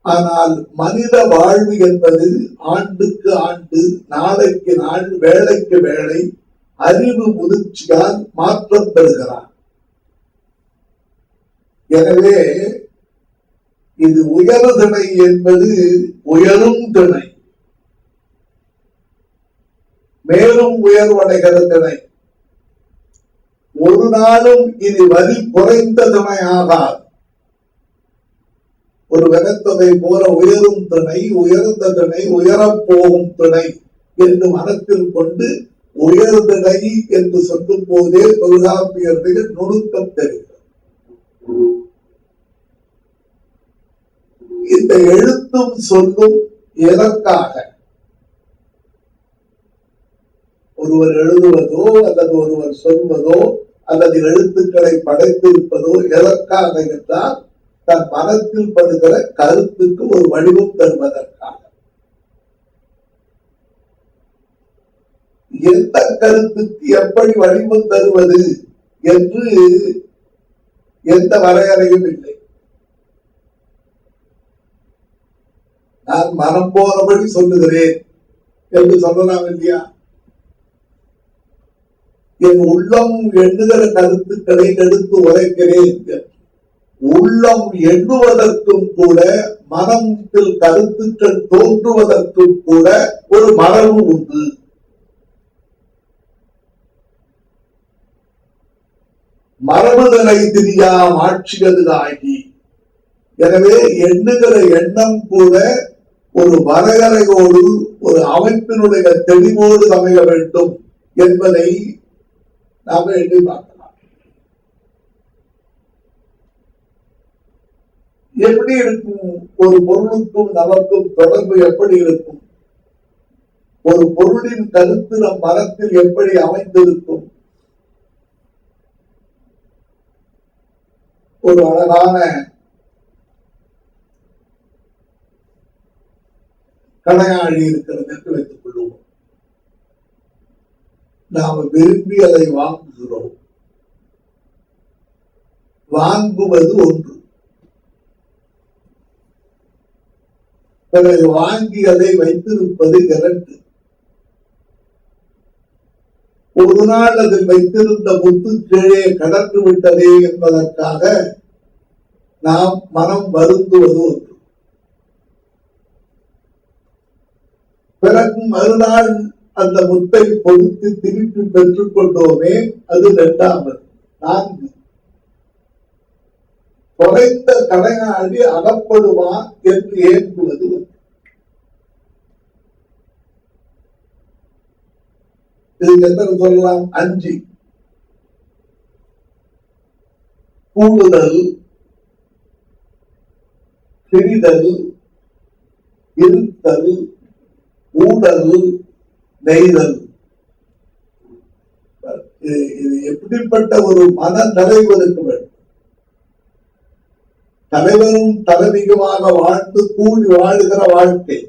ஆனால் மனித வாழ்வு என்பது ஆண்டுக்கு ஆண்டு, நாளைக்கு நாள், வேளைக்கு வேளை அறிவு முதிர்ச்சியால் மாற்றம் பெறுகிறார். எனவே இது உயர் திணை என்பது உயரும் திணை, மேலும் உயர்வடைகிற திணை. ஒரு நாளும் இது வரி குறைந்த திணை ஆகாது. ஒரு வினத்தொகை போல உயரும் திணை, உயர்ந்த திணை, உயரப்போகும் திணை என்று மனத்தில் கொண்டு உயர்திணை என்று சொல்லும் போதே தொல்காப்பியர்கள் நுணுக்கம் தெரிகிறது. இந்த எழுத்தும் சொல்லும் எதற்காக? ஒருவர் எழுதுவதோ அல்லது ஒருவர் சொல்வதோ அல்லது எழுத்துக்களை படைத்திருப்பதோ எதற்காக என்றால் தன் மனத்தில் படுகிற கருத்துக்கு ஒரு வடிவம் தருவதற்காக. எந்த கருத்துக்கு எப்படி வடிவம் தருவது என்று எந்த வரையறையும் இல்லை. நான் மனம் போனபடி சொல்லுகிறேன் என்று சொல்லலாம் இல்லையா? என் உள்ளம் எண்ணுகிற கருத்துக்களை எடுத்து உரைக்கிறேன். உள்ளம் எண்ணுவதற்கும் கூட மனத்தில் கருத்துக்கள் தோன்றுவதற்கும் கூட ஒரு மரபு உண்டு. மரபுதலை திரியாம் ஆட்சியது ஆகி. எனவே எண்ணுகிற எண்ணம் கூட ஒரு வரையறையோடு ஒரு அமைப்பினுடைய தெளிவோடு அமைய வேண்டும் என்பதை நாம எண்ணி பார்க்கலாம். எப்படி இருக்கும்? ஒரு பொருளுக்கும் நமக்கும் தொடர்பு எப்படி இருக்கும்? ஒரு பொருளின் கருத்து நம் மனத்தில் எப்படி அமைந்திருக்கும்? ஒரு அழகான கணையாழி இருக்கிறது என்று வைத்துக் கொள்வோம். நாம் விரும்பி அதை வாங்குகிறோம். வாங்குவது ஒன்று, பிறகு வாங்கி அதை வைத்திருப்பது இரண்டு. ஒரு நாள் அதில் வைத்திருந்த முத்து கீழே கடந்து விட்டதே என்பதற்காக நாம் மனம் வருந்துவது ஒன்று. பிறகு மறுநாள் அந்த முத்தை பொறுத்து திருப்பி பெற்றுக் கொண்டோமே, அது இரண்டாவது. நான்கு, குறைந்த கடையாடி அகப்படுமா என்று ஏங்குவது. இதுக்கு எத்தனை சொல்லலாம்? 5. கூடுதல், பிரிதல், இருத்தல், ஊடல், நெய்தல். இது எப்படிப்பட்ட ஒரு மன நிறைவு இருக்க வேண்டும்? தலைவரும் தலைவியுமாக வாழ்ந்து கூடி வாழுகிற வாழ்க்கை.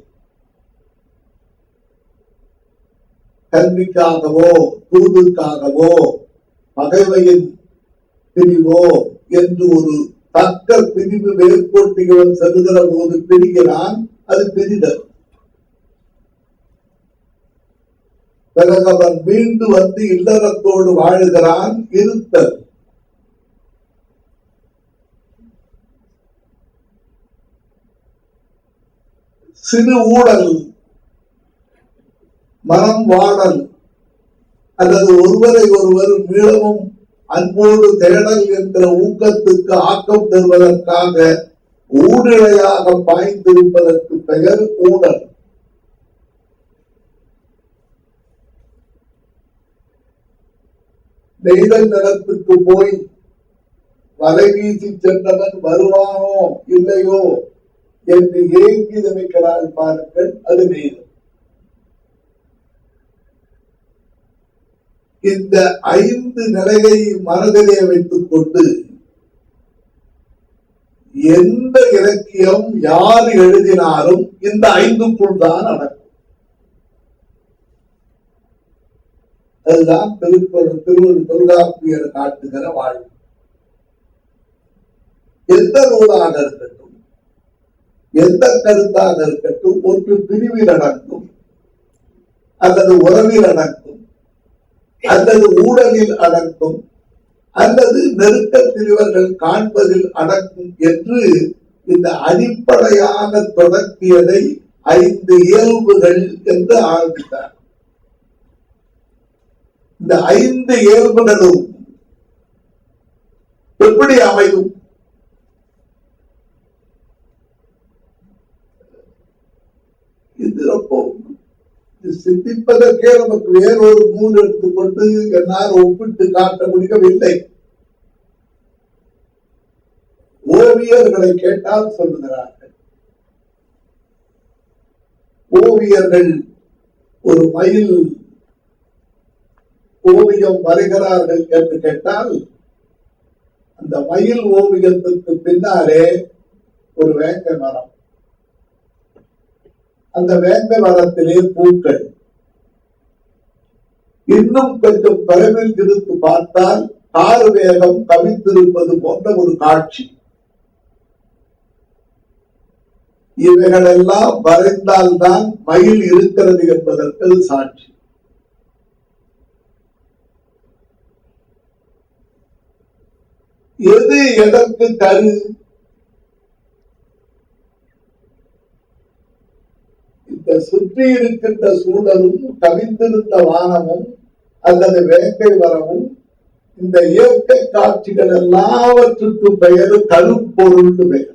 கல்விக்காகவோ தூதுக்காகவோ பகைவையின் பிரிவோ என்று ஒரு தக்க பிரிவு மேற்கோட்டிகள் செல்கிற போது பிரிகிறான், அது பிரிதல். பிறகு அவன் மீண்டு வந்து இல்லறத்தோடு வாழுகிறான், இருத்தல். சிறு ஊழல், மனம் வாடல், அல்லது ஒருவரை ஒருவர் மீளவும் அன்போடு தேடல் என்ற ஊக்கத்துக்கு ஆக்கம் தருவதற்காக ஊழிழையாக பாய்ந்திருப்பதற்கு பெயர் ஊழல். நெய்தல் நிலத்துக்கு போய் வலை வீசி சென்றவன் வருவானோ இல்லையோ என்று ஏங்கி நினைக்கிறாள் பாருங்கள், அது நெய்தல். இந்த 5 நிலையை மனதிலே வைத்துக் கொண்டு எந்த இலக்கியம் யார் எழுதினாலும் இந்த 5க்குள் தான் நடக்கும். அதுதான் தொல்காப்பியர் காட்டுகிற வாழ்வு. எந்த நூலாக இருக்கட்டும், எந்த கருத்தாக இருக்கட்டும், ஒன்று பிரிவில் அடங்கும், அல்லது உறவில் அடங்கும், அல்லது ஊழலில் அடங்கும், அல்லது நெருக்கத்தில் இவர்கள் காண்பதில் அடக்கும் என்று இந்த அடிப்படையாக தொடங்கியதை 5 இயல்புகள் என்று ஆரம்பித்தார். இந்த 5 இயல்புகளும் எப்படி அமையும்? இது ரொம்ப சிந்திப்பதற்கே நமக்கு வேறொரு நூல் எடுத்துக்கொண்டு என்னால் ஒப்பிட்டு காட்ட முடியவில்லை. ஓவியர்களை கேட்டால் சொல்லுகிறார்கள். ஓவியர்கள் ஒரு மயில் ஓவியம் வரைகிறார்கள் என்று கேட்டால் அந்த மயில் ஓவியத்துக்கு பின்னாலே ஒரு வேங்கை மரம், அந்த வேங்கை மரத்திலே பூக்கள், இன்னும் கொஞ்சம் தொலைவில் இருந்து பார்த்தால் கார் வேகம் கவித்திருப்பது போன்ற ஒரு காட்சி. இவைகளெல்லாம் வரைந்தால்தான் மயில் இருக்கிறது என்பதற்கு சாட்சி. எது எதற்கு கரு? இந்த சுற்றி இருக்கின்ற சூழலும் கவிந்திருந்த வானமும் அல்லது வேங்கை மரமும் இந்த இயற்கை காட்சிகள் எல்லாவற்றுக்கு பெயர் கருப்பொருள் பெயர்.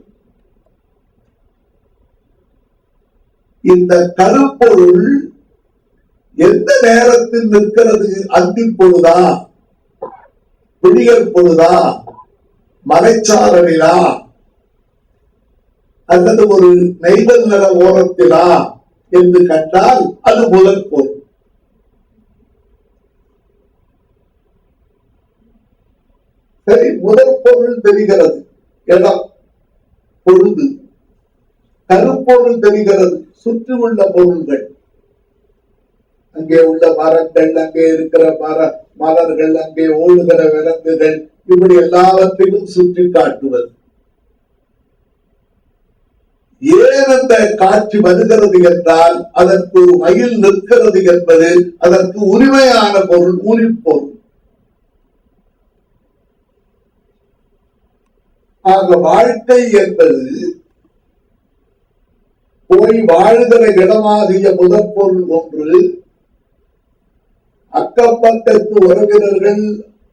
இந்த கருப்பொருள் எந்த நேரத்தில் நிற்கிறது? அந்தி பொழுதா, விடியற் பொழுதா, மலைச்சாரலிலா, அல்லது ஒரு நெய்தல் நில ஓரத்திலா என்று கண்டால் அது முதல் பொருள். சரி, முதல் பொருள் தெரிகிறது, இடம், பொழுது. கருப்பொருள் தெரிகிறது, சுற்றி உள்ள பொருள்கள், அங்கே உள்ள மரங்கள், அங்கே இருக்கிற மலர்கள், அங்கே ஓடுகிற விலங்குகள், இப்படி எல்லாவற்றையும் சுற்றி காட்டுவது. ஏன் அந்த காட்சி வருகிறது என்றால் அதற்கு ஒரு மயில் நிற்கிறது என்பது அதற்கு உரிமையான பொருள், உரிப்பொருள். ஆக வாழ்க்கை என்பது போய் வாழ்கிற இடமாகிய முதற் பொருள் ஒன்று, அக்கப்பக்கத்து உறவினர்கள்,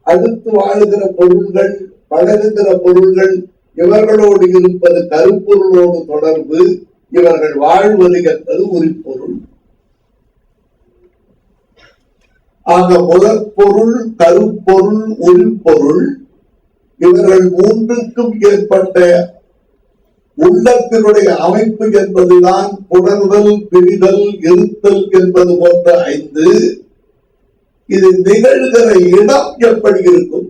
அடுத்து வாழுகிற பொருள்கள், பழகுகிற பொருள்கள், இவர்களோடு இருப்பது கருப்பொருளோடு தொடர்பு, இவர்கள் வாழ்வது என்பது உரிப்பொருள். ஆக முதற் பொருள், கருப்பொருள், உரிப்பொருள், இவர்கள் மூன்றுக்கும் ஏற்பட்ட உள்ளத்தினுடைய அமைப்பு என்பதுதான் புணர்தல், பிரிதல், இருத்தல் என்பது போன்ற 5. இது நிகழ்கிற இடம் எப்படி இருக்கும்?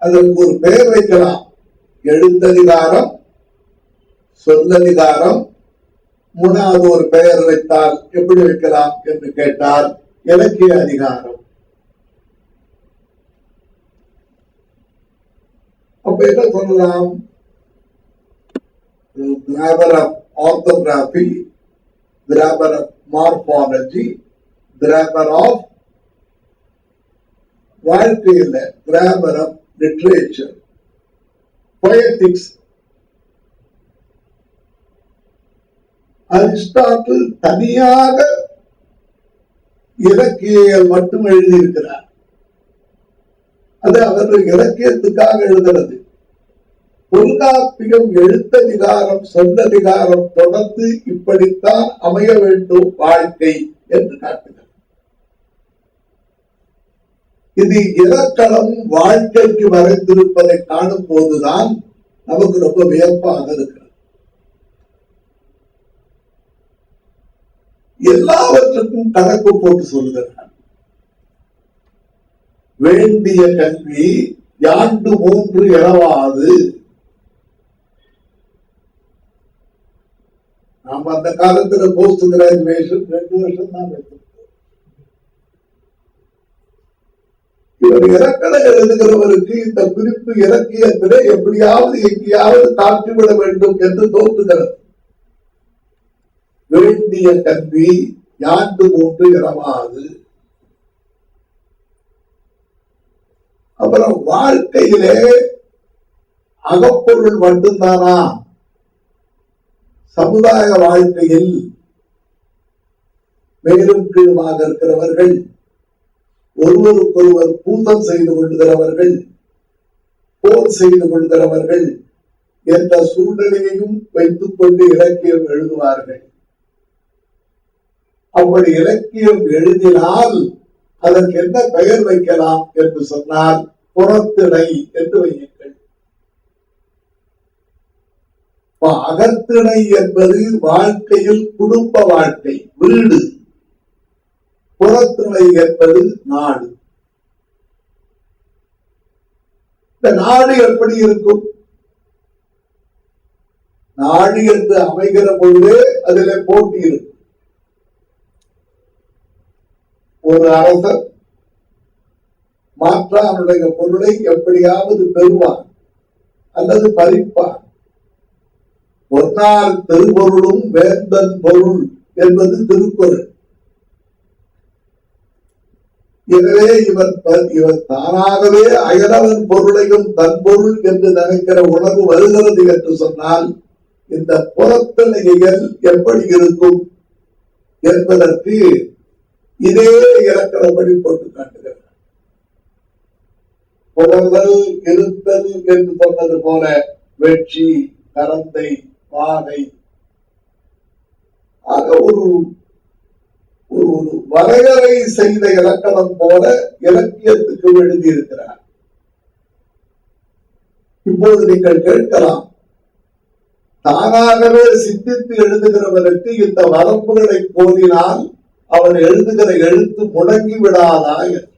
அதற்கு ஒரு பெயர் வைக்கலாம். எழுத்ததிகாரம், சொல்லதிகாரம். 3வது ஒரு பெயர் வைத்தால் எப்படி வைக்கலாம் என்று கேட்டால் இலக்கிய அதிகாரம். அப்ப என்ன சொல்லலாம்? Grammar of orthography, grammar of morphology, grammar of வாழ்க்கையில், grammar of literature, poetics. Aristotle தனியாக இலக்கியங்கள் மட்டும் எழுதியிருக்கிறார். அது அவர்கள் இலக்கியத்துக்காக எழுதுறது. தொல்காப்பியம் எழுத்ததிகாரம், சொல்லதிகாரம் தொடர்ந்து இப்படித்தான் அமைய வேண்டும் வாழ்க்கை என்று காட்டுகிறது. இது இலக்கணம் வாழ்க்கைக்கு வரைந்திருப்பதை காணும் போதுதான் நமக்கு ரொம்ப வியப்பாக இருக்கிறது. எல்லாவற்றுக்கும் கணக்கு போட்டு சொல்லுகிறார். வேண்டிய கல்வி யாண்டு 3 இரவாது. நாம அந்த காலத்துல போஸ்ட் கிராஜுவேஷன் 2 வருஷம் தான் வைத்திருக்கோம். இவர் இலக்கணம் எழுதுகிறவருக்கு இந்த குறிப்பு இலக்கியத்திலே எப்படியாவது எங்கேயாவது காட்டிவிட வேண்டும் என்று தோன்றுகிறது. வேண்டிய கல்வி யாண்டு மூன்று இரவாது. அப்புறம் வாழ்க்கையிலே அகப்பொருள் மட்டும்தானா? சமுதாய வாழ்க்கையில் மேலும் கீழுமாக இருக்கிறவர்கள், ஒருவருக்கொருவர் பூசம் செய்து கொள்கிறவர்கள், போர் செய்து கொள்கிறவர்கள் என்ற சூழ்நிலையையும் வைத்துக் கொண்டு இலக்கியம் எழுதுவார்கள். அப்படி இலக்கியம் எழுதினால் அதற்கு என்ன பெயர் வைக்கலாம் என்று சொன்னால் புறத்திணை என்று வையுங்கள். அகத்திணை என்பது வாழ்க்கையில் குடும்ப வாழ்க்கை, வீடு. புறத்திணை என்பது நாடு. இந்த நாடு எப்படி இருக்கும்? நாடு என்று அமைகிற பொழுதே அதிலே போட்டி இருக்கும். ஒரு அரசர் மாற்றானுடைய பொருளை எப்படியாவது பெறுவார் அல்லது பறிப்பார். ஒன்னார் பெருபொருளும் வேந்தன் பொருள் என்பது திருக்குறள். எனவே இவர் தானாகவே அயலவன் பொருளையும் தன் பொருள் என்று நினைக்கிற உணர்வு வருகிறது என்று சொன்னால் இந்த புறத்திணைகள் எப்படி இருக்கும் என்பதற்கு இதே இலக்கணப்படி போட்டு காட்டுகிறார். புலர்தல் இருத்தல் என்று சொன்னது போல வெற்றி, கரந்தை, வாகை ஆக ஒரு வரையறை செய்த இலக்கணம் போல இலக்கியத்துக்கு எழுதியிருக்கிறார். இப்போது நீங்கள் கேட்கலாம், தானாகவே சிந்தித்து எழுதுகிறவருக்கு இந்த வரம்புகளை கோரினால் அவன் எழுதுகிற எழுத்து முடங்கி விடாதா என்று.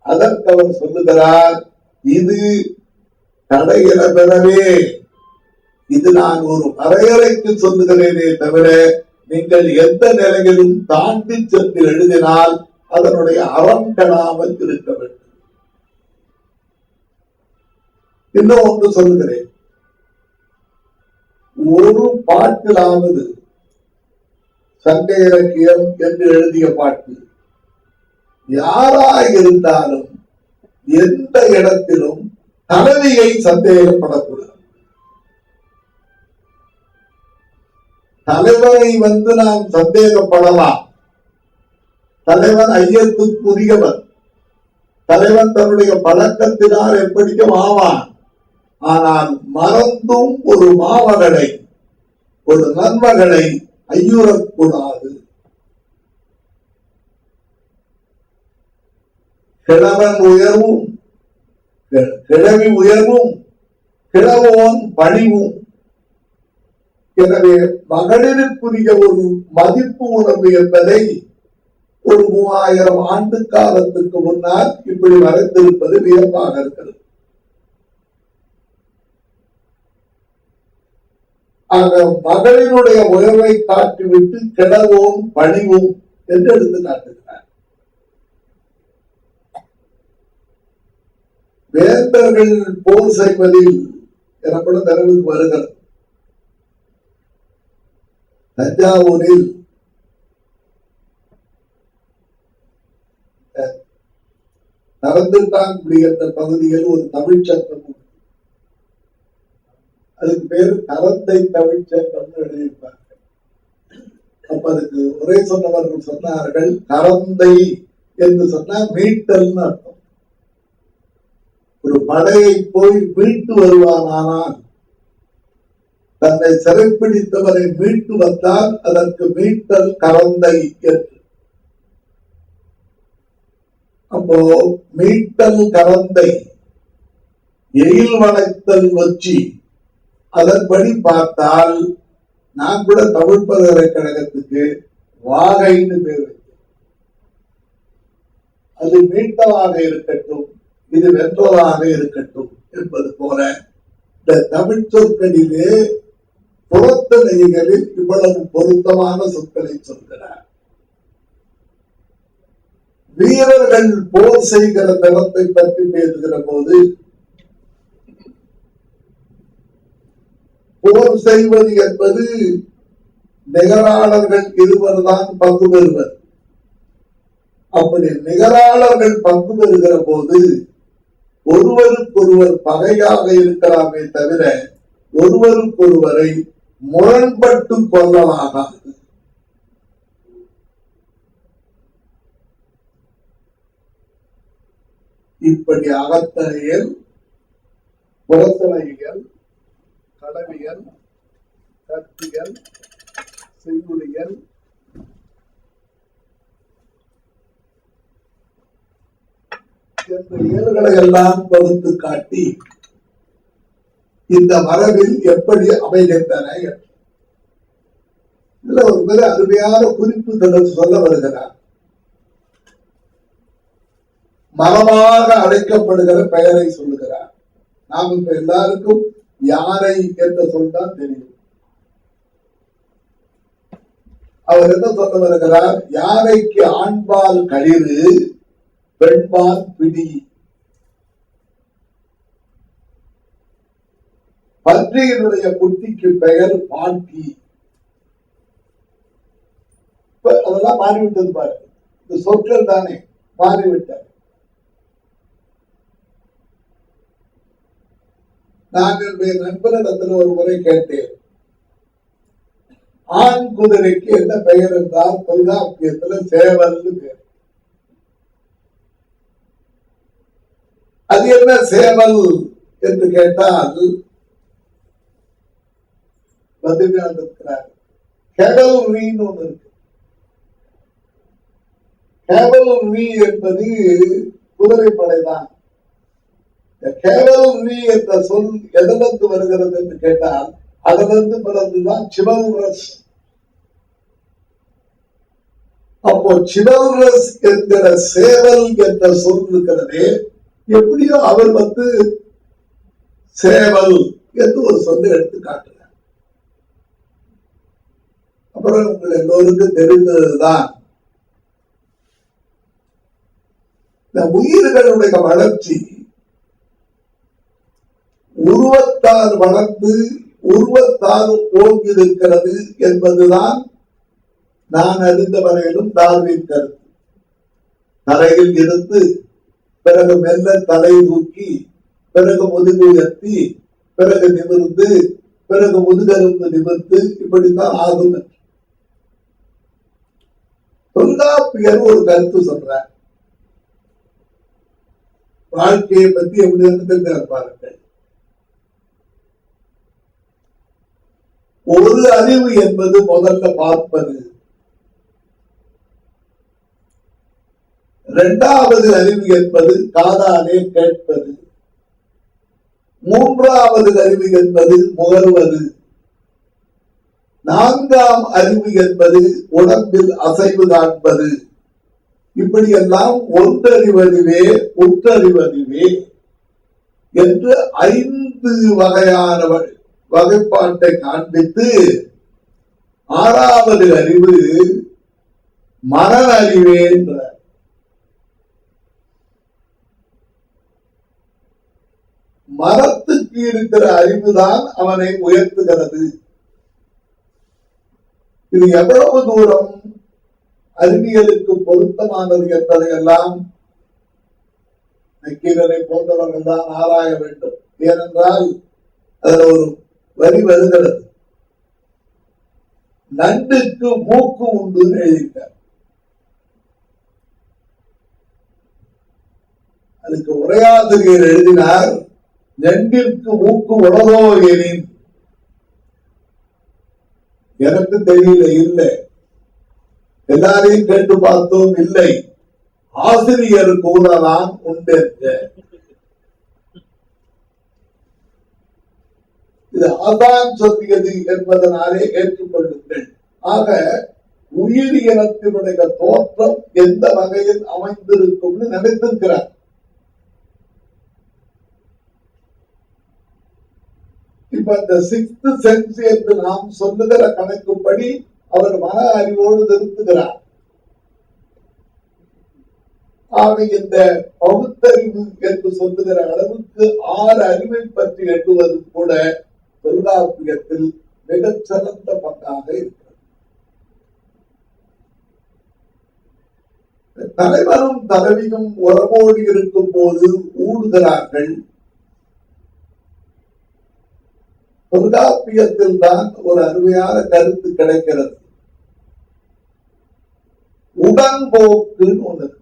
அதற்கு அவர் சொல்லுகிறார், இது தடையில பெறவே, இது நான் ஒரு வரையறைக்கு சொல்லுகிறேனே தவிர நீங்கள் எந்த நிலையிலும் தாண்டி சென்று எழுதினால் அதனுடைய அறம் கெடாமல் இருக்க வேண்டும். இன்னும் ஒன்று சொல்லுகிறேன், ஒரு பாட்டிலாவது சங்க இலக்கியம் என்று எழுதிய பாட்டு யாராக இருந்தாலும் எந்த இடத்திலும் தலைவியை சந்தேகப்படக்கூடாது. தலைவனை நாம் சந்தேகப்படலாம். தலைவன் ஐயத்துக்குரியவன். தலைவன் தன்னுடைய பழக்கத்தினால் எப்படியும் ஆவான். ஆனால் மறந்தும் ஒரு மாமகளை, ஒரு நன்மகளை ஐயுறக்கூடாது. கிழவன் உயர்வும் கிழவி உயர்வும் கிழவோன் பணிவும். எனவே மகளிருக்குரிய ஒரு மதிப்பு உணர்வு என்பதை ஒரு 3000 ஆண்டு காலத்துக்கு முன்னால் இப்படி வரைந்திருப்பது வியப்பாக இருக்கிறது. ஆக மகளினுடைய உயர்வை காட்டிவிட்டு கிழவோம் பணிவும் என்று எடுத்து காட்டுகிறார். வேந்தர்கள் போர் செய்வதில் எனப்படும் நினைவுக்கு வருகிறது. தஞ்சாவூரில் நரந்திருக்காங்குடி என்ற பகுதியில் ஒரு தமிழ் சங்கம், அதுக்கு பேரு கரந்தை தமிழ் சங்கம் எழுதியிருப்பார்கள். அப்ப அதுக்கு உரை சொன்னவர்கள் சொன்னார்கள், கரந்தை என்று சொன்னா மீட்டல்னு அர்த்தம். ஒரு படையை போய் மீட்டு வருவானால், தன்னை சிறைப்பிடித்தவரை மீட்டு வந்தால் அதற்கு மீட்டல் கரந்தை என்று. அப்போ மீட்டல் கரந்தை, எயில் வளைத்தல் வச்சு, அதன்படி பார்த்தால் நான் கூட தமிழ் பல்கலைக்கழகத்துக்கு வாகைன்னு பேர் வைத்தேன். அது மீட்டலாக இருக்கட்டும், இது வென்றலாக இருக்கட்டும் என்பது போல இந்த தமிழ் சொற்களிலே புறத்தனைகளில் இவ்வளவு பொருத்தமான சொற்களை சொல்கிறார். வீரர்கள் போர் செய்கிற தரத்தை பற்றி பேசுகிற போது, போர் செய்வது என்பது நிகராளர்கள் இருவர் தான் பங்கு பெறுவர். அப்படி நிகராளர்கள் பங்கு பெறுகிற போது ஒருவருக்கொருவர் பகையாக இருக்கலாமே தவிர ஒருவருக்கொருவரை முரண்பட்டு கொள்ளலாகாது. இப்படி அகத்தணையல், புறத்தணையல், கடவியல், கற்பியல், செய்யுளியல், என்ற இயல்களை எல்லாம் பகுத்து காட்டி இந்த மரபில் எப்படி அமைகின்றன இதுல ஒரு மிக அருமையான குறிப்பு சொல்ல வருகிறார். மரமாக அழைக்கப்படுகிற பெயரை சொல்லுகிறார். நாம் இப்ப எல்லாருக்கும் யானை என்ற சொல் தான் தெரியும். அவர் என்ன சொல்ல வருகிறார்? யானைக்கு ஆண்பால் களிறு, பெண்பால் பிடி. பன்றியினுடைய குட்டிக்கு பெயர் பாட்டி. அதெல்லாம் மாறிவிட்டது பாருங்க. இந்த சொற்கள் தானே மாறிவிட்டது. நான் என்னுடைய நண்பரிடத்தில் ஒரு முறை கேட்டேன், ஆண் குதிரைக்கு என்ன பெயர் என்றால் தொல்காப்பியத்தில் சேவல் பேர். அது என்ன சேவல் என்று கேட்டால் இருக்கிறார். கெவல்ரின்னு ஒன்று இருக்கு. கெவல்ரி என்பது குதிரைப்படைதான். கேவல்ரி என்ற சொல் எதிலிருந்து வருகிறது என்று கேட்டால் அதிலிருந்து பிறந்துதான் சிவல்ரஸ். அப்போ சிவல்ரஸ் என்கிற சேவல் என்ற சொல் இருக்கிறதே, எப்படியோ அவர் சேவல் என்று ஒரு சொல்லை எடுத்து காட்டுறார். அப்புறம் உங்கள் எல்லோருக்கும் தெரிந்ததுதான் இந்த உயிர்களுடைய வளர்ச்சி உருவத்தால் வளர்ந்து உருவத்தால் ஓங்கியிருக்கிறது என்பதுதான் நான் அறிந்த வரையிலும் டார்வின் கருத்து. தரையில் இருந்து பிறகு மெல்ல தலை தூக்கி, பிறகு முதுகு உயர்த்தி, பிறகு நிமிர்ந்து, பிறகு முதுகெலும்பு நிமிர்ந்து, இப்படித்தான் ஆகும். தொல்காப்பியர் ஒரு கருத்து சொல்றார். வாழ்க்கையை பற்றி எப்படி இருந்து பாருங்கள். ஒரு அறிவு என்பது முதல்ல பார்ப்பது, இரண்டாவது அறிவு என்பது காதாலே கேட்பது, மூன்றாவது அறிவு என்பது முகர்வது, நான்காம் அறிவு என்பது உடம்பில் அசைவு காண்பது. இப்படியெல்லாம் ஒன்றறிவதுவே உற்றறிவதுவே என்று 5 வகையான வகைப்பாட்டை காண்பித்து 6வது அறிவு மன அறிவே என்ற மரத்துக்கு இருக்கிற அறிவுதான் அவனை உயர்த்துகிறது. இது எவ்வளவு தூரம் அறிவியலுக்கு பொருத்தமானது என்பதை எல்லாம் நக்கீரரை போன்றவர்கள் தான் ஆராய வேண்டும். ஏனென்றால் அதில் ஒரு வரி வருகிறது, நண்டுக்கு மூக்கு உண்டு எழுதிட்டார். அதுக்கு உரையாசிரியர் எழுதினார், நண்டிற்கு மூக்கு உலகோ எனின். எனக்கு தெரியல, இல்லை. எல்லாரையும் கேட்டு பார்த்தோம், இல்லை. ஆசிரியர் கூறலாம் உண்டு. இது ஆதான் சொல்லியது என்பதனாலே ஏற்றுக்கொள்ளுங்கள். ஆக உயிரினத்தினுடைய தோற்றம் எந்த வகையில் அமைந்திருக்கும்னு நினைத்திருக்கிறார். இப்ப இந்த 6th சென்ஸ் என்று நாம் சொல்லுகிற கணக்குப்படி அவர் மன அறிவோடு நிறுத்துகிறார். ஆக இந்த பகுத்தறிவு என்று சொல்லுகிற அளவுக்கு 6 அறிவை பற்றி எண்ணுவது கூட தொல்காப்பியத்தில் மிகச் சிறந்த பங்காக இருக்கிறது. தலைவரும் தலைவியும் உறவோடு இருக்கும் போது ஊடுகிறார்கள். தொல்காப்பியத்தில் தான் ஒரு அருமையான கருத்து கிடைக்கிறது. உடன்போக்குன்னு ஒண்ணு இருக்கு.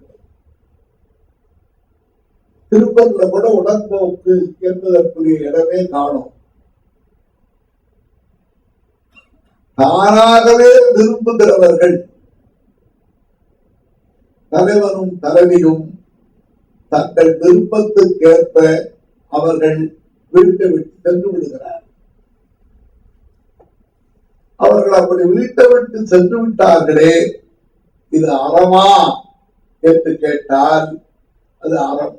திருப்பதில கூட உடன்போக்கு என்பதற்குரிய இடமே காணும். தானாகவே விரும்புகிறவர்கள் தலைவனும் தலைவியும் தங்கள் விருப்பத்துக்கேற்ப அவர்கள் வீட்டை விட்டு சென்று விடுகிறார். அவர்கள் அப்படி வீட்டை விட்டு சென்று விட்டார்களே, இது அறமா என்று கேட்டால் அது அறம்.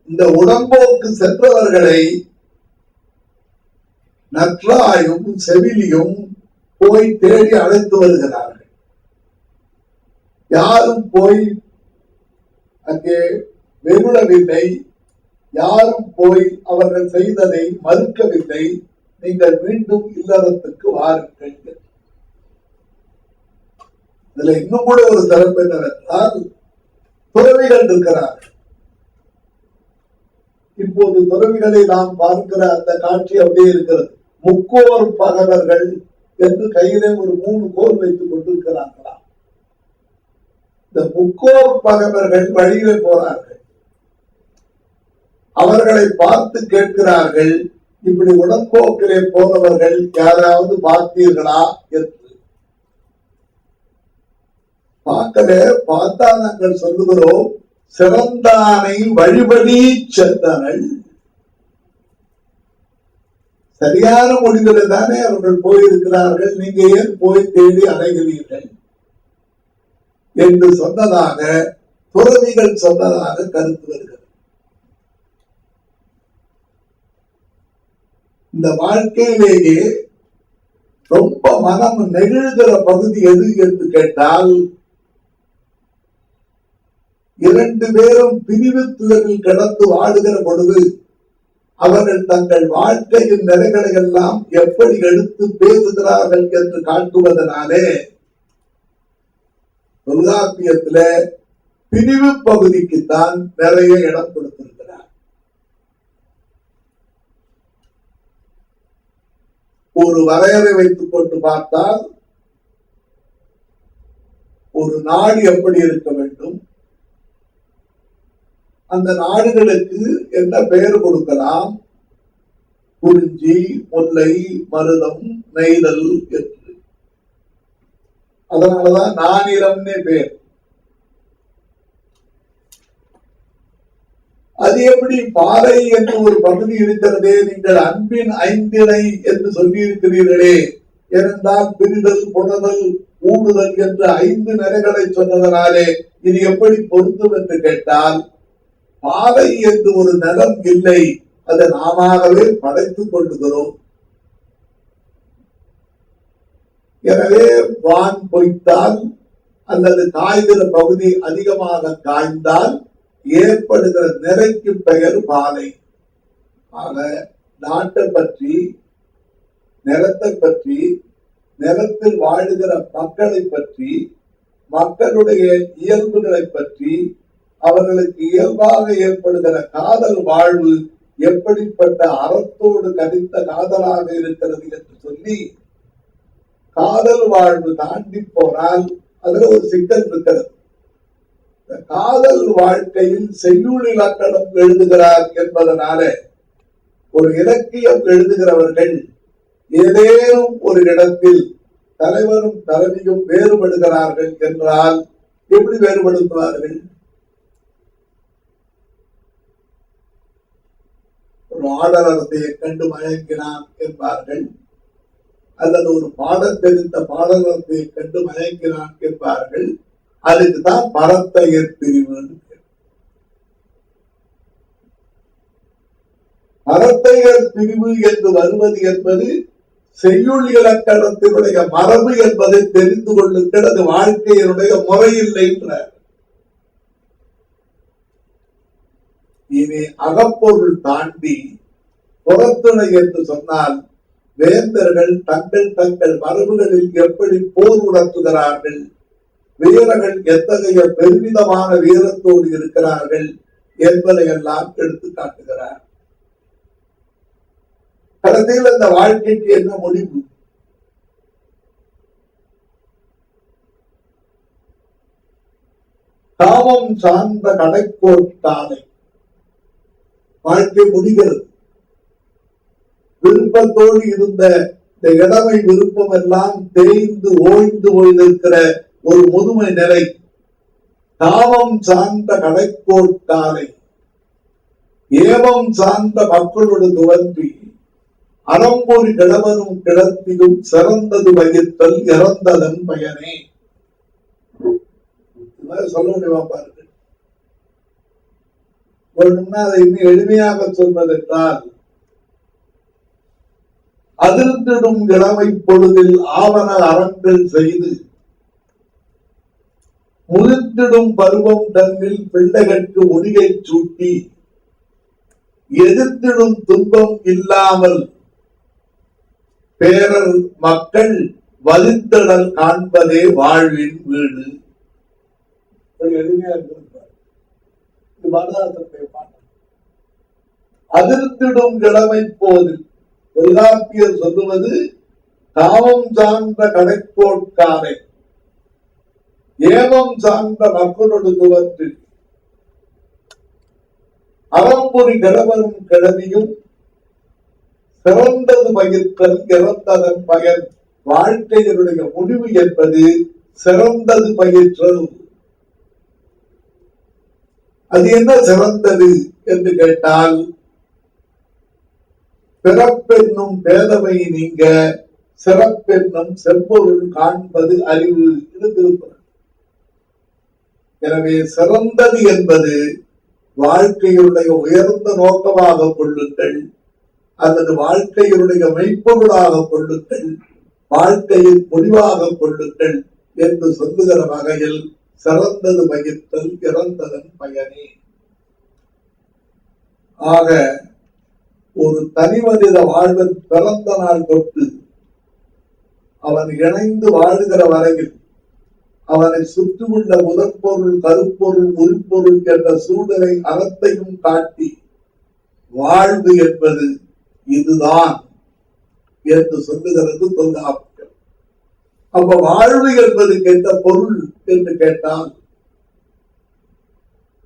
இந்த உடம்போக்கு சென்றவர்களை நற்றாயும் செவிலியும் போய் தேடி அழைத்து வருகிறார்கள். யாரும் போய் அங்கே வெகுளவில்லை, யாரும் போய் அவர்கள் செய்ததை மறுக்கவில்லை. நீங்கள் மீண்டும் இல்லறத்துக்கு வாருங்கள். இதுல இன்னும் கூட ஒரு சிறப்பு என்னவென்றால், துறவிகள் இருக்கிறார்கள். இப்போது துறவிகளை நாம் பார்க்கிற அந்த காட்சி அப்படியே இருக்கிறது. முக்கோர் பகவர்கள் என்று கையிலே ஒரு 3 கோல் வைத்துக் கொண்டிருக்கிறார்களா. இந்த முக்கோர் பகவர்கள் வழியிலே போறார்கள். அவர்களை பார்த்து கேட்கிறார்கள், இப்படி உடன்போக்கிலே போனவர்கள் யாராவது பார்த்தீர்களா என்று. பார்க்கல. பார்த்தா நாங்கள் சொல்லுகிறோம், சிறந்தானை வழிபடி சென்றனர். சரியான முடிவில் தானே அவர்கள் போயிருக்கிறார்கள், நீங்க ஏன் போய் தேடி அலைகிறீர்கள் என்று சொன்னதாக துறவிகள் சொன்னதாக கருத்து வருகிறது. இந்த வாழ்க்கையிலேயே ரொம்ப மனம் நெகிழ்கிற பகுதி எது என்று கேட்டால், 2 பேரும் பிரிவு துயரில் கிடந்து வாடுகிற பொழுது அவர்கள் தங்கள் வாழ்க்கையின் நிலைகளை எல்லாம் எப்படி எடுத்து பேசுகிறார்கள் என்று காட்டுவதனாலே தொல்காப்பியத்தில பிரிவு பகுதிக்குத்தான் நிறைய இடம் கொடுத்திருக்கிறார். ஒரு வரையறை வைத்துக் கொண்டு பார்த்தால், ஒரு நாடு எப்படி இருக்க வேண்டும், அந்த நாடுகளுக்கு என்ன பெயர் கொடுக்கலாம், குறிஞ்சி, முல்லை, மருதம், நெய்தல் என்று. அதனாலதான் நானிலம்னே பேர். அது எப்படி பாறை என்று ஒரு பகுதி இருக்கிறதே, நீங்கள் அன்பின் 5 என்று சொல்லி இருக்கிறீர்களே, ஏனென்றால் பிரிதல், புணர்தல், ஊடுதல் என்று 5 நிலைகளை சொன்னதனாலே இது எப்படி பொருந்தும் என்று கேட்டால், பாறை என்று ஒரு நிலம் இல்லை, அதை நாமவே படைத்துக் கொள்ளுகிறோம். எனவே வான் பொய்த்தால் அல்லது காய்கிற பகுதி அதிகமாக காய்ந்தால் ஏற்படுகிற நிறைக்கு பெயர் பாலை. ஆக நாட்டை பற்றி, நிலத்தை பற்றி, நிலத்தில் வாழுகிற மக்களை பற்றி, மக்களுடைய இயல்புகளை பற்றி, அவர்களுக்கு இயல்பாக ஏற்படுகிற காதல் வாழ்வு எப்படிப்பட்ட அறத்தோடு கடித்த காதலாக இருக்கிறது என்று சொல்லி, காதல் வாழ்வு தாண்டி போனால் அதுல ஒரு சிக்கல் இருக்கிறது. காதல் வாழ்க்கையில் செய்யுள் இலக்கணம் எழுதுகிறார் என்பதனால ஒரு இலக்கியம் எழுதுகிறவர்கள் ஏதேனும் ஒரு இடத்தில் தலைவரும் தலைவியும் வேறுபடுகிறார்கள் என்றால் எப்படி வேறுபடுத்துவார்கள்? ஒரு ஆடலரத்தையை கண்டு மயங்கினான் என்பார்கள், அல்லது ஒரு பாடல் தெரிந்த பாடலரத்தையை கண்டு மயங்கினான் என்பார்கள். அதுக்குதான் பரத்தையர் பிரிவு. பரத்தையர் பிரிவு என்று வருவது என்பது செய்யுள் இலக்கணத்தினுடைய மரபு என்பதை தெரிந்து கொள்ளுங்கள், அது வாழ்க்கையினுடைய முறையில்லை என்றார். இனி அகப்பொருள் தாண்டி புறத்துணை என்று சொன்னால், வேந்தர்கள் தங்கள் தங்கள் மரபுகளில் எப்படி போர் உணர்த்துகிறார்கள், வீரர்கள் எத்தகைய பெருமிதமான வீரத்தோடு இருக்கிறார்கள் என்பதை எல்லாம் எடுத்து காட்டுகிறார். கடைசியில் இந்த வாழ்க்கைக்கு என்ன முடிவு? காமம் சார்ந்த கடைக்கோட்டாலை வாழ்க்கை முடிகிறது. விருப்பத்தோடு இருந்த இந்த இளமை விருப்பம் எல்லாம் தேய்ந்து ஓய்ந்து போயிருக்கிற ஒரு முதுமை நிலை. காமம் சார்ந்த கடைக்கோட்டாலை ஏவம் சார்ந்த மக்களோடு துவன்றி அறம்பொறி கிழவனும் கிளத்திலும் சிறந்தது வகித்தல் இறந்ததன் பயனே. சொல்ல முடியுமா பாருங்க. அதை இன்னும் எளிமையாக சொல்வதென்றால், அதிர்ந்திடும் இளமை பொழுதில் ஆவண அறங்கள் செய்து முதிர்ந்திடும் பருவம் தன்னில் பிள்ளைகளுக்கு ஒளியை சூட்டி எதிர்த்திடும் துன்பம் இல்லாமல் பேரர் மக்கள் வலித்தடல் காண்பதே வாழ்வின் வீடு. எளிமையா இருந்திருப்பார். அதிர்த்திடும் இளமை போதில் தொல்காப்பியர் சொல்லுவது காமம் சார்ந்த கடைக்கோட்காரை ஏவம் சார்ந்த மக்களோடு துவற்று அறம்பொறி கிழவரும் கிழவியும் சிறந்தது பகிர்த்தல் இறந்ததன் பயன். வாழ்க்கையினுடைய முடிவு என்பது சிறந்தது பயிற்றல். அது என்ன சிறந்தது என்று கேட்டால், பிறப்பென்னும் பேதமை நீங்க சிறப்பென்னும் செம்பொருள் காண்பது அறிவு. இது திருக்குறள். எனவே சிறந்தது என்பது வாழ்க்கையுடைய உயர்ந்த நோக்கமாக கொள்ளுங்கள், அல்லது வாழ்க்கையினுடைய மெய்ப்பொருளாக கொள்ளுங்கள், வாழ்க்கையின் முடிவாக கொள்ளுங்கள் என்று சொல்லுகிற வகையில் சிறந்தது வகித்தல் இறந்ததன் பயனே. ஆக ஒரு தனி மனித வாழ்வின் பிறந்த நாள் தொட்டு அவன் இணைந்து வாழுகிற வரையில் அவனை சுற்றியுள்ள முதற்பொருள் கருப்பொருள் உரிப்பொருள் என்ற சூழலை அறத்தையும் காட்டி வாழ்வு என்பது இதுதான் என்று சொல்லுகிறது தொல்காப்பியம். அப்ப வாழ்வு என்பது கேட்ட பொருள் என்று கேட்டால்,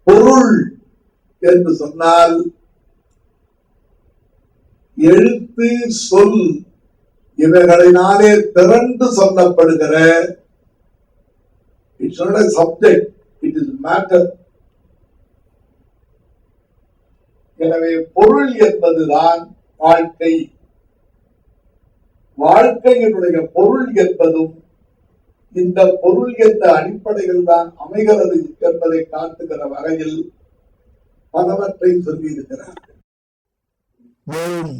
பொருள் என்று சொன்னால் எழுத்து சொல் இவைகளினாலே திரண்டு சொல்லப்படுகிற, it's not a subject, it is matter. எனவே பொருள் என்பதுதான் வாழ்க்கை. வாழ்க்கையினுடைய பொருள் என்பதும் இந்த பொருள் என்ற அடிப்படையில் தான் அமைகிறது என்பதை காட்டுகிற வகையில் பலவற்றை சொல்லியிருக்கிறார்கள். மேலும்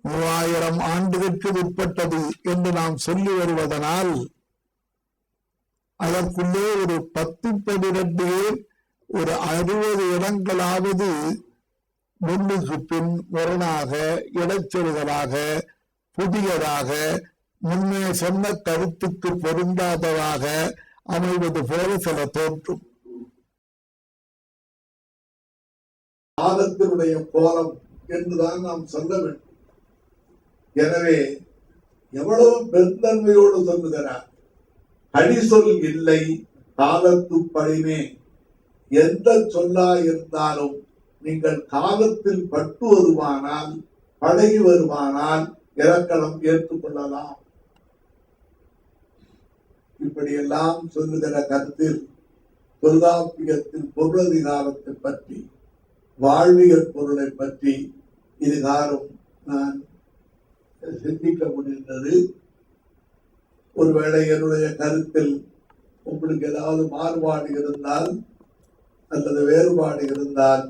3000 ஆண்டுகளுக்கு உட்பட்டது என்று நாம் சொல்லி வருவதனால் அதற்குள்ளே ஒரு 10-12 ஒரு 60 இடங்களாவது முன்னுக்கு பின் முரணாக இடைச்சொல்களாக புதியதாக முன்னே சொன்ன கருத்துக்கு பொருந்தாததாக அமைவது போல சில தோன்றும். காலத்தினுடைய கோலம் என்றுதான் நாம் சொல்ல வேண்டும். எனவே எவ்வளவு பெருந்தன்மையோடு சொல்லுகிறார், அடி சொல் இல்லை காலத்து பழிமே. எந்த சொல்லா இருந்தாலும் நீங்கள் காலத்தில் பட்டு வருமானால் பழகி வருமானால் இலக்கணம் ஏற்றுக்கொள்ளலாம். இப்படியெல்லாம் சொல்லுகிற கருத்தில் தொல்காப்பியத்தின் பொருளதிகாரத்தை பற்றி வாழ்வியல் பொருளை பற்றி இதுகாரும் நான் சிந்திக்க முடிந்தது. ஒருவேளை என்னுடைய கருத்தில் உங்களுக்கு ஏதாவது மாறுபாடு இருந்தால் அல்லது வேறுபாடு இருந்தால்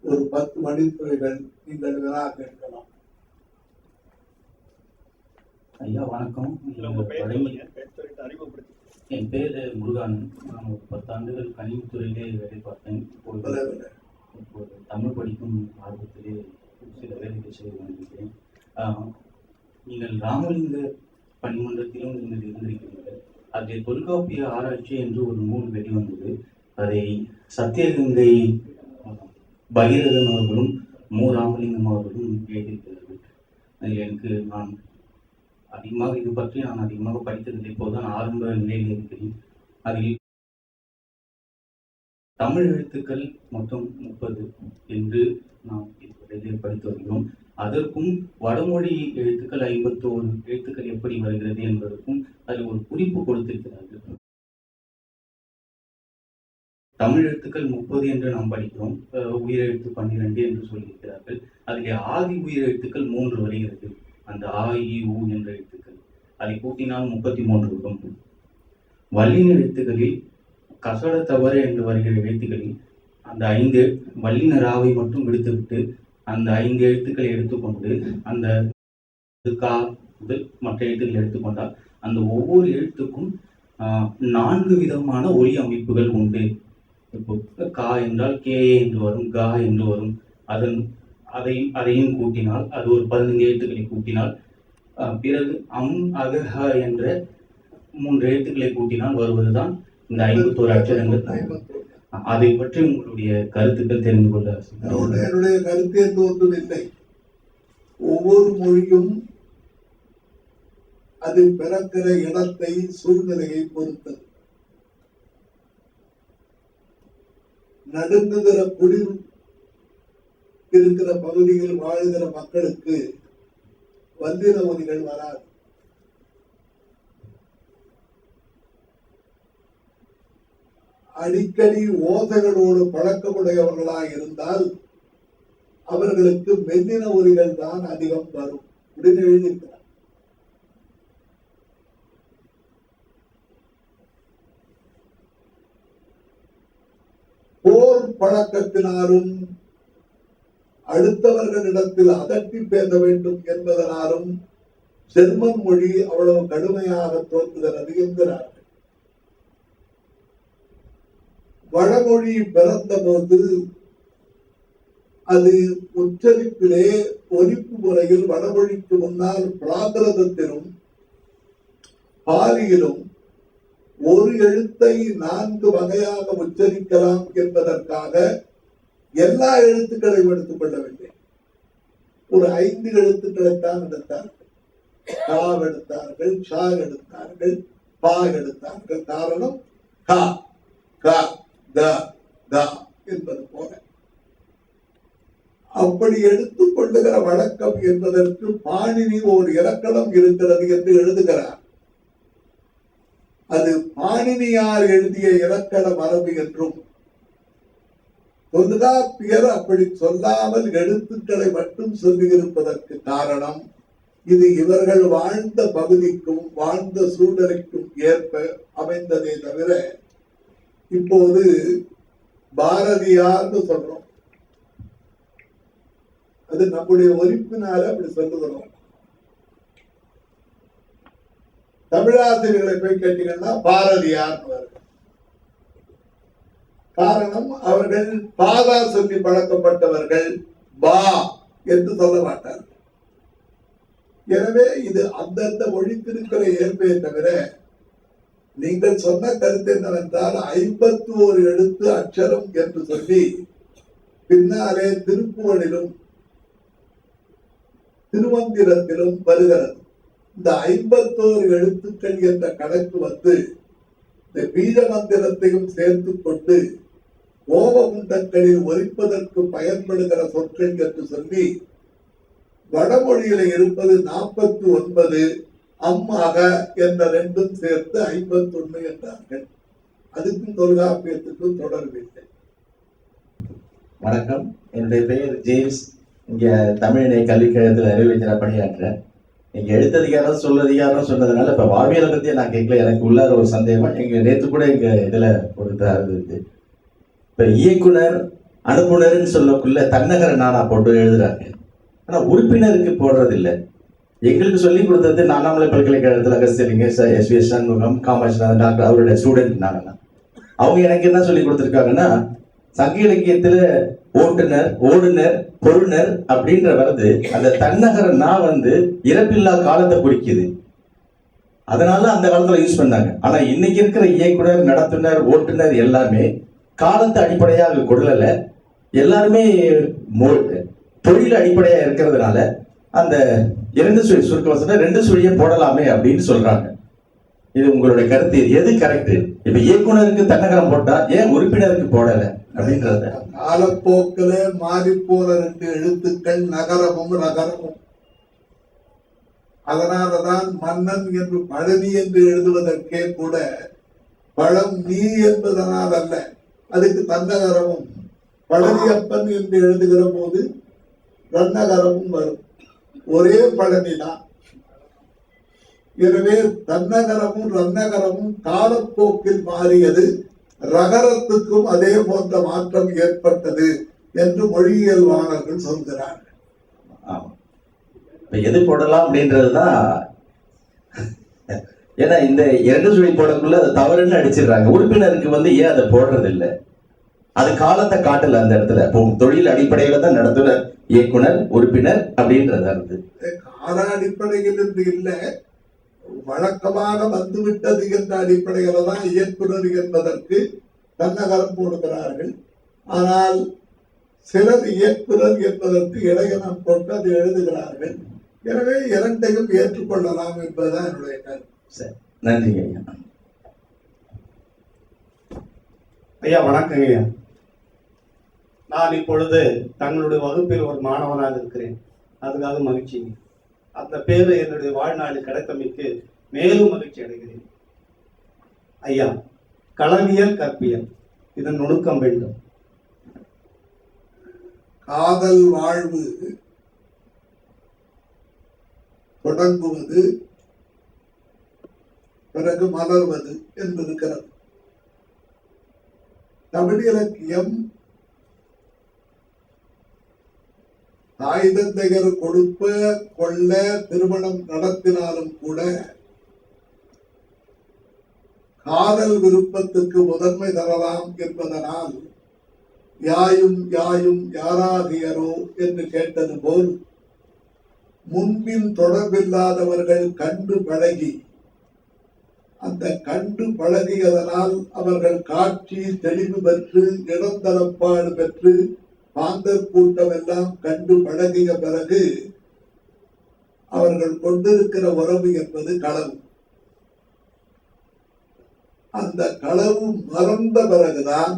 ஒரு 10 மணித்துறைகள் நீங்கள் வினா கேட்கலாம். ஐயா வணக்கம். என் பேரு முருகானன். நான் ஒரு 10 ஆண்டுகள் கணினித்துறையிலே வேலை பார்த்தேன். இப்போது தமிழ் படிக்கும் ஆர்வத்திலே சில வேலைகள் செய்து கொண்டிருக்கிறேன். நீங்கள் ராமலிங்க பணிமன்றத்திலும் நீங்கள் இருந்திருக்கிறீர்கள். அதில் தொல்காப்பிய ஆராய்ச்சி என்று ஒரு நூல் வெளிவந்தது. அதை சத்தியகங்கை பகீரதன் அவர்களும் ராமலிங்கம் அவர்களும் எழுதியிருக்கிறார்கள். அதில் எனக்கு இது பற்றி நான் அதிகமாக படித்ததில்லை. இப்போதுதான் ஆரம்ப நிலையில் இருக்கிறேன். அதில் தமிழ் எழுத்துக்கள் மொத்தம் 30 என்று நாம் இதுவரையில் படித்து வருகிறோம். அதற்கும் வடமொழி எழுத்துக்கள் 51 எழுத்துக்கள் எப்படி வருகிறது என்பதற்கும் அதில் ஒரு குறிப்பு கொடுத்திருக்கிறார்கள். தமிழ் எழுத்துக்கள் 30 என்று நாம் படிக்கிறோம். உயிரெழுத்து 12 என்று சொல்லியிருக்கிறார்கள். அதிலே ஆதி உயிரெழுத்துக்கள் 3 வருகிறது. அந்த ஆ இ உ என்ற எழுத்துக்கள் அதை கூட்டினால் 33 வரும். வல்லின எழுத்துக்களில் கசட தவற என்று வருகிற எழுத்துக்களில் அந்த 5 வல்லின ராவை மட்டும் விடுத்துவிட்டு அந்த 5 எழுத்துக்களை எடுத்துக்கொண்டு அந்த கா முதல் மற்ற எழுத்துக்களை எடுத்துக்கொண்டால் அந்த ஒவ்வொரு எழுத்துக்கும் 4 விதமான ஒலி அமைப்புகள் உண்டு. இப்போ கா என்றால் கே என்று வரும், கா என்று வரும். அதையும் கூட்டினால் அது ஒரு 15 எழுத்துக்களை கூட்டினால் பிறகு அக என்ற 3 எழுத்துக்களை கூட்டினால் வருவதுதான் இந்த 51 அச்சரங்கள். அதை பற்றி உங்களுடைய கருத்துக்கள் தெரிந்து கொள்ள. என்னுடைய கருத்து என்று ஒன்றும் இல்லை. ஒவ்வொரு மொழியும் அது பிறக்கிற இடத்தை, சூழ்நிலையை பொறுத்தது. நடுங்குகிற குளிர் இருக்கிற பகுதியில் வாழ்கிற மக்களுக்கு வல்லின ஒலிகள் வராது. அடிக்கடி ஓசைகளோடு பழக்கமுடையவர்களாக இருந்தால் அவர்களுக்கு மெல்லின ஒலிகள் தான் அதிகம் வரும். அப்படின்னு எழுதியிருக்கிறார். போர் பழக்கத்தினாலும் அடுத்தவர்களிடத்தில் அதட்டி பேச வேண்டும் என்பதனாலும் ஜெர்மன் மொழி அவ்வளவு கடுமையாக தோன்றுகிறது என்கிறார்கள். வடமொழி பிறந்த போது அது உச்சரிப்பிலே ஒலிப்பு முறையில் வடமொழிக்கு முன்னால் பிராகிருதத்திலும் பாலியிலும் ஒரு எழுத்தை 4 வகையாக உச்சரிக்கலாம் என்பதற்காக எல்லா எழுத்துக்களையும் எடுத்துக் கொள்ளவில்லை. ஒரு 5 எழுத்துக்களைத்தான் எடுத்தார்கள். கா எடுத்தார்கள், ஷா எடுத்தார்கள், பா எடுத்தார்கள். காரணம் கா கா க க என்பது போல. அப்படி எடுத்துக் கொள்ளுகிற வழக்கம் என்பதற்கு பாணினி ஒரு இலக்கணம் இருக்கிறது என்று எழுதுகிறார். அது பாணினியார் எழுதிய இலக்கண மரபு என்றும், தொல்காப்பியர் அப்படி சொல்லாமல் எழுத்துக்களை மட்டும் சொல்லியிருப்பதற்கு காரணம் இது இவர்கள் வாழ்ந்த பகுதிக்கும் வாழ்ந்த சூழ்நிலைக்கும் ஏற்ப அமைந்ததே தவிர, இப்போது பாரதியார்னு சொல்றோம், அது நம்முடைய ஒலிப்பினால அப்படி சொல்லுகிறோம். தமிழாசிரியர்களை போய் கேட்டீங்கன்னா பாரதியார்னு வருது. காரணம் அவர்கள் பாதா சொல்லி பழக்கப்பட்டவர்கள், பா என்று சொல்ல மாட்டார்கள். எனவே இது அந்தந்த மொழித்திருக்கிற ஏற்பே தவிர, நீங்கள் சொன்ன கருத்து என்னவென்றால் 51 எழுத்து அக்ஷரம் என்று சொல்லி பின்னாலே திருப்புகளிலும் திருமந்திரத்திலும் வருகிறது. இந்த 51 எழுத்துக்கள் என்ற கணக்கு வந்து இந்த பீஜ மந்திரத்தையும் சேர்த்து கொண்டு ஓமகுண்டங்களில் ஒலிப்பதற்கு பயன்படுகிற சொற்கள் என்று சொல்லி வடமொழியில இருப்பது 49, அம்மாக என்ற 2 சேர்த்து 51 என்றார்கள். அதுக்கும் தொல்காப்பியத்துக்கும் தொடர்பில்லை. வணக்கம், என்னுடைய பெயர் ஜேம்ஸ். இங்க தமிழ் இணைய கல்விக்கழகத்தில் அறிவியல் பணியாற்றுறேன். நீங்க எழுத்ததிகாரம் சொல்லதிகாரம் சொன்னதுனால இப்ப வாழ்வியலை பத்தி நான் கேட்கல. எனக்கு உள்ளார ஒரு சந்தேகம். எங்க நேற்று கூட எங்க இதுல ஒரு இதாக இருந்தது. இப்ப இயக்குனர் அனுப்புனர்னு சொல்லக்குள்ள தன்னகர நானா போட்டு எழுதுறாங்க. ஆனா உறுப்பினருக்கு போடுறது இல்லை. எங்களுக்கு சொல்லி கொடுத்தது அண்ணாமலை பல்கலைக்கழகத்தில் அகஸ்தியலிங்க, எஸ்.வி. சண்முகம், காமாட்சிநாதன் டாக்டர் அவருடைய ஸ்டூடெண்ட் நாங்கன்னா அவங்க எனக்கு என்ன சொல்லி கொடுத்துருக்காங்கன்னா, சங்க இலக்கியத்துல ஓட்டுநர், ஓடுனர், பொருணர் அப்படின்ற வருது. அந்த தன்னகர நான் வந்து இறப்பில்லா காலத்தை குறிக்குது. அதனால அந்த காலத்துல யூஸ் பண்ணாங்க. ஆனா இன்னைக்கு இருக்கிற இயக்குனர், நடத்துனர், ஓட்டுநர் எல்லாமே காலத்தை அடிப்படையாக கொள்ளல. எல்லாருமே தொழில் அடிப்படையா இருக்கிறதுனால அந்த 2 சுழி சுருக்க வசனம் 2 சுழியை போடலாமே அப்படின்னு சொல்றாங்க. இது உங்களுடைய கருத்து, எது கரெக்ட்? இப்ப இயக்குனருக்கு தன்னகரம் போட்டா ஏன் உறுப்பினருக்கு போடல அப்படின்றத காலப்போக்கில மாறி போற 2 எழுத்துக்கள் நகரமும் நகரமும். அதனாலதான் மன்னன் என்று பழனி என்று எழுதுவதற்கே கூட பழம் நீ என்பதனால் அல்ல, அதுக்கு தன்னகரமும். பழனியப்பன் என்று எழுதுகிற போது ரன்னகரமும் வரும். ஒரே பழனிதான். எனவே தன்னகரமும் ரன்னகரமும் காலப்போக்கில் மாறியது. ரகரத்துக்கும் அதே போன்ற மாற்றம் ஏற்பட்டது என்று மொழியியல்வாளர்கள் சொல்கிறார்கள். எது போடலாம் அப்படின்றதுதான். ஏன்னா இந்த 2 சுழி போடக்குள்ள அது தவறுன்னு அடிச்சிடுறாங்க. உறுப்பினருக்கு ஏன் அதை போடுறது இல்லை? அது காலத்தை காட்டல அந்த இடத்துல. தொழில் அடிப்படையில தான் நடத்துனர், இயக்குனர், உறுப்பினர் அப்படின்றதா இருந்து கால அடிப்படையில் என்று இல்லை, வழக்கமாக வந்துவிட்டது என்ற அடிப்படையில தான் இயக்குனர் என்பதற்கு தன்னகரம் போடுகிறார்கள். ஆனால் சிலர் இயக்குனர் என்பதற்கு இடையனம் போட்டு அது எழுதுகிறார்கள். எனவே 2ஐயும் ஏற்றுக்கொள்ளலாம் என்பதுதான் என்னுடைய கருத்து. நன்றிங்க ஐயா. ஐயா வணக்கங்க ஐயா. நான் இப்பொழுது தங்களுடைய வகுப்பில் ஒரு மாணவனாக இருக்கிறேன். அதுக்காக மகிழ்ச்சிங்க. அந்த பேரு என்னுடைய வாழ்நாளில் கிடைத்தமைக்கு மேலும் மகிழ்ச்சி அடைகிறேன். ஐயா, களவியல் கற்பியல் இதன் நுணுக்கம் வேண்டும். காதல் வாழ்வு தொடங்குவது, பிறகு மலர்வது என்றிருக்கிறது. தமிழ் இலக்கியம் தாய் தந்தையர் கொடுப்ப கொள்ள திருமணம் நடத்தினாலும் கூட காதல் விருப்பத்துக்கு முதன்மை தரலாம் என்பதனால் யாயும் யாயும் யாராகியரோ என்று கேட்டது போல் முன்பின் தொடர்பில்லாதவர்கள் கண்டு பழகி, அந்த கண்டு பழகியதனால் அவர்கள் காட்சி தெளிவு பெற்று இடந்தரப்பாடு பெற்று பாந்தர் கூட்டம் எல்லாம் கண்டு பழகிய பிறகு அவர்கள் கொண்டிருக்கிற உறவு என்பது களவு. அந்த களவு மறந்த பிறகுதான்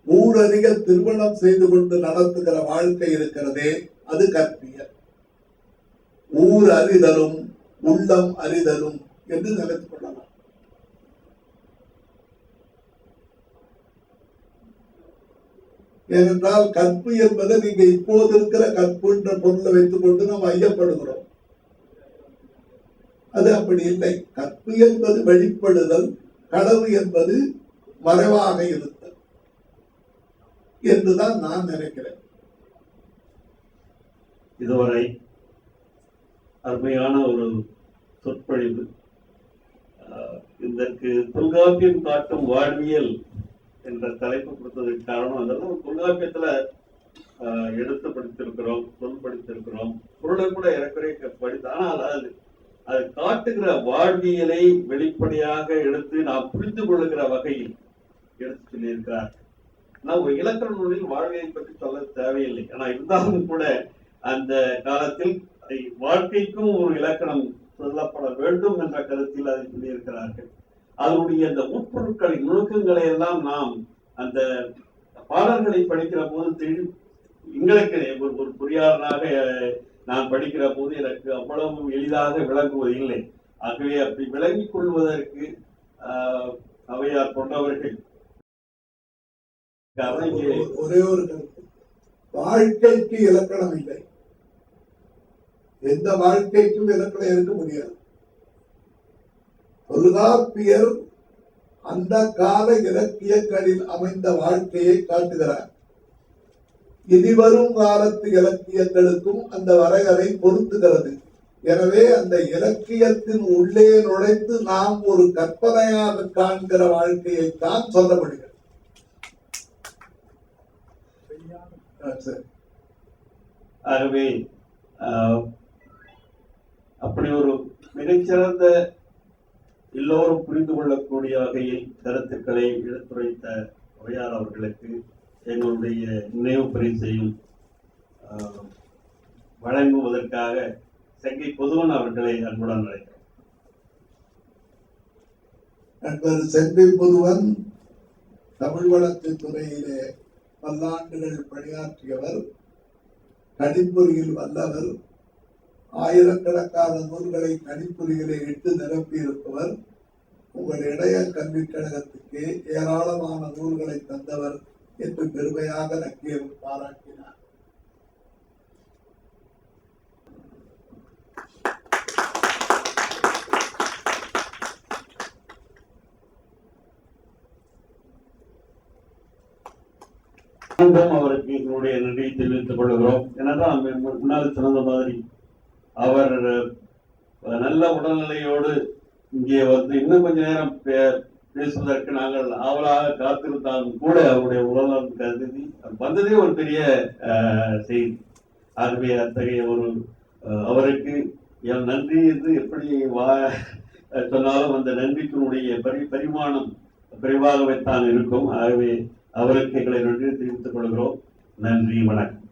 ஊரறிய திருமணம் செய்து கொண்டு நடத்துகிற வாழ்க்கை இருக்கிறதே, அது கற்பியல். ஊர் அறிதலும் உள்ளம் அறிதலும் என்று நினைத்துக் கொள்ளலாம். ஏனென்றால் கற்பு என்பதை நீங்க இப்போது இருக்கிற கற்புன்ற பொருளை வைத்துக் கொண்டு நாம் ஐயப்படுகிறோம். அது அப்படி இல்லை. கற்பு என்பது வெளிப்படுதல், களவு என்பது மறைவாக இருத்தல் என்றுதான் நான் நினைக்கிறேன். இதுவரை அருமையான ஒரு சொற்பொழிவு. இதற்கு தொல்காப்பியம் காட்டும் வாழ்வியல் என்ற தலைப்பு கொடுத்ததுக்கு காரணம் அதெல்லாம் தொல்காப்பியத்துல எடுத்து படித்திருக்கிறோம், சொல் படித்திருக்கிறோம், பொருளை கூட ஏறக்குறைய படித்து, ஆனால் அது காட்டுகிற வாழ்வியலை வெளிப்படையாக எடுத்து நாம் புரிந்து கொள்ளுகிற வகையில் எடுத்து சொல்லியிருக்கிறார். ஆனால் ஒரு இலக்கண நூலில் வாழ்வியலை பற்றி சொல்ல தேவையில்லை. ஆனா இருந்தாலும் கூட அந்த காலத்தில் வாழ்க்கைக்கும் ஒரு இலக்கணம் சொல்லப்பட வேண்டும் என்ற கருத்தில் அதை சொல்லியிருக்கிறார்கள். அதனுடைய அந்த உட்பொருட்களின் நுணுக்கங்களை எல்லாம் நாம் அந்த பாடல்களை படிக்கிற போது எங்களுக்கு ஒரு பொறியாளராக நான் படிக்கிற போது எனக்கு அவ்வளவு எளிதாக விளங்குவது இல்லை. ஆகவே அப்படி விளங்கிக் கொள்வதற்கு அவையார் கொண்டவர்கள் ஒரே ஒரு கருத்து, வாழ்க்கைக்கு இலக்கணம் இல்லை. எந்த வாழ்க்கைக்கும் இலக்கணம் இருக்க முடியாது. தொல்காப்பியர் அந்த கால இலக்கியங்களில் அமைந்த வாழ்க்கையை காட்டுகிறார். இனிவரும் காலத்து இலக்கியங்களுக்கும் அந்த வரையறை பொருந்துகிறது. எனவே அந்த இலக்கியத்தின் உள்ளே நுழைந்து நாம் ஒரு கற்பனையாக காண்கிற வாழ்க்கையை தான் சொல்ல முடிகிறது. ஆகவே அப்படி ஒரு மிகச்சிறந்த எல்லோரும் புரிந்து கொள்ளக்கூடிய வகையில் கருத்துக்களை எடுத்துரைத்த ஔவையார் அவர்களுக்கு எங்களுடைய நினைவு பரிசையும் வழங்குவதற்காக செங்கை பொதுவன் அவர்களை அன்புடன் அழைக்கிறேன். நண்பர் செங்கை பொதுவன் தமிழ் வளர்ச்சித் துறையிலே பல்லாண்டுகள் பணியாற்றியவர், கணிப்பொறியில் வல்லவர், ஆயிரக்கணக்கான நூல்களை கணிப்பொறிகளை இட்டு நிரப்பியிருப்பவர், உங்கள் இணைய கல்விக் கழகத்துக்கு ஏராளமான நூல்களை தந்தவர் என்று பெருமையாக நக்கீரன் பாராட்டினார். அவருக்கு எங்களுடைய நன்றியை தெரிவித்துக் கொள்கிறோம். ஏனென்றால் முன்னால் சொன்ன மாதிரி அவர் நல்ல உடல்நிலையோடு இங்கே வந்து இன்னும் கொஞ்ச நேரம் பேசுவதற்கு நாங்கள் ஆவலாக காத்திருந்தாலும் கூட அவருடைய உடல்நலம் கருதி வந்ததே ஒரு பெரிய செய்தி. ஆகவே அத்தகைய ஒரு அவருக்கு என் நன்றி என்று எப்படி சொன்னாலும் அந்த நன்றிக்குடைய பரிமாணம் குறைவாகவே தான் இருக்கும். ஆகவே அவருக்கு எங்களை நன்றி தெரிவித்துக் கொள்கிறோம். நன்றி, வணக்கம்.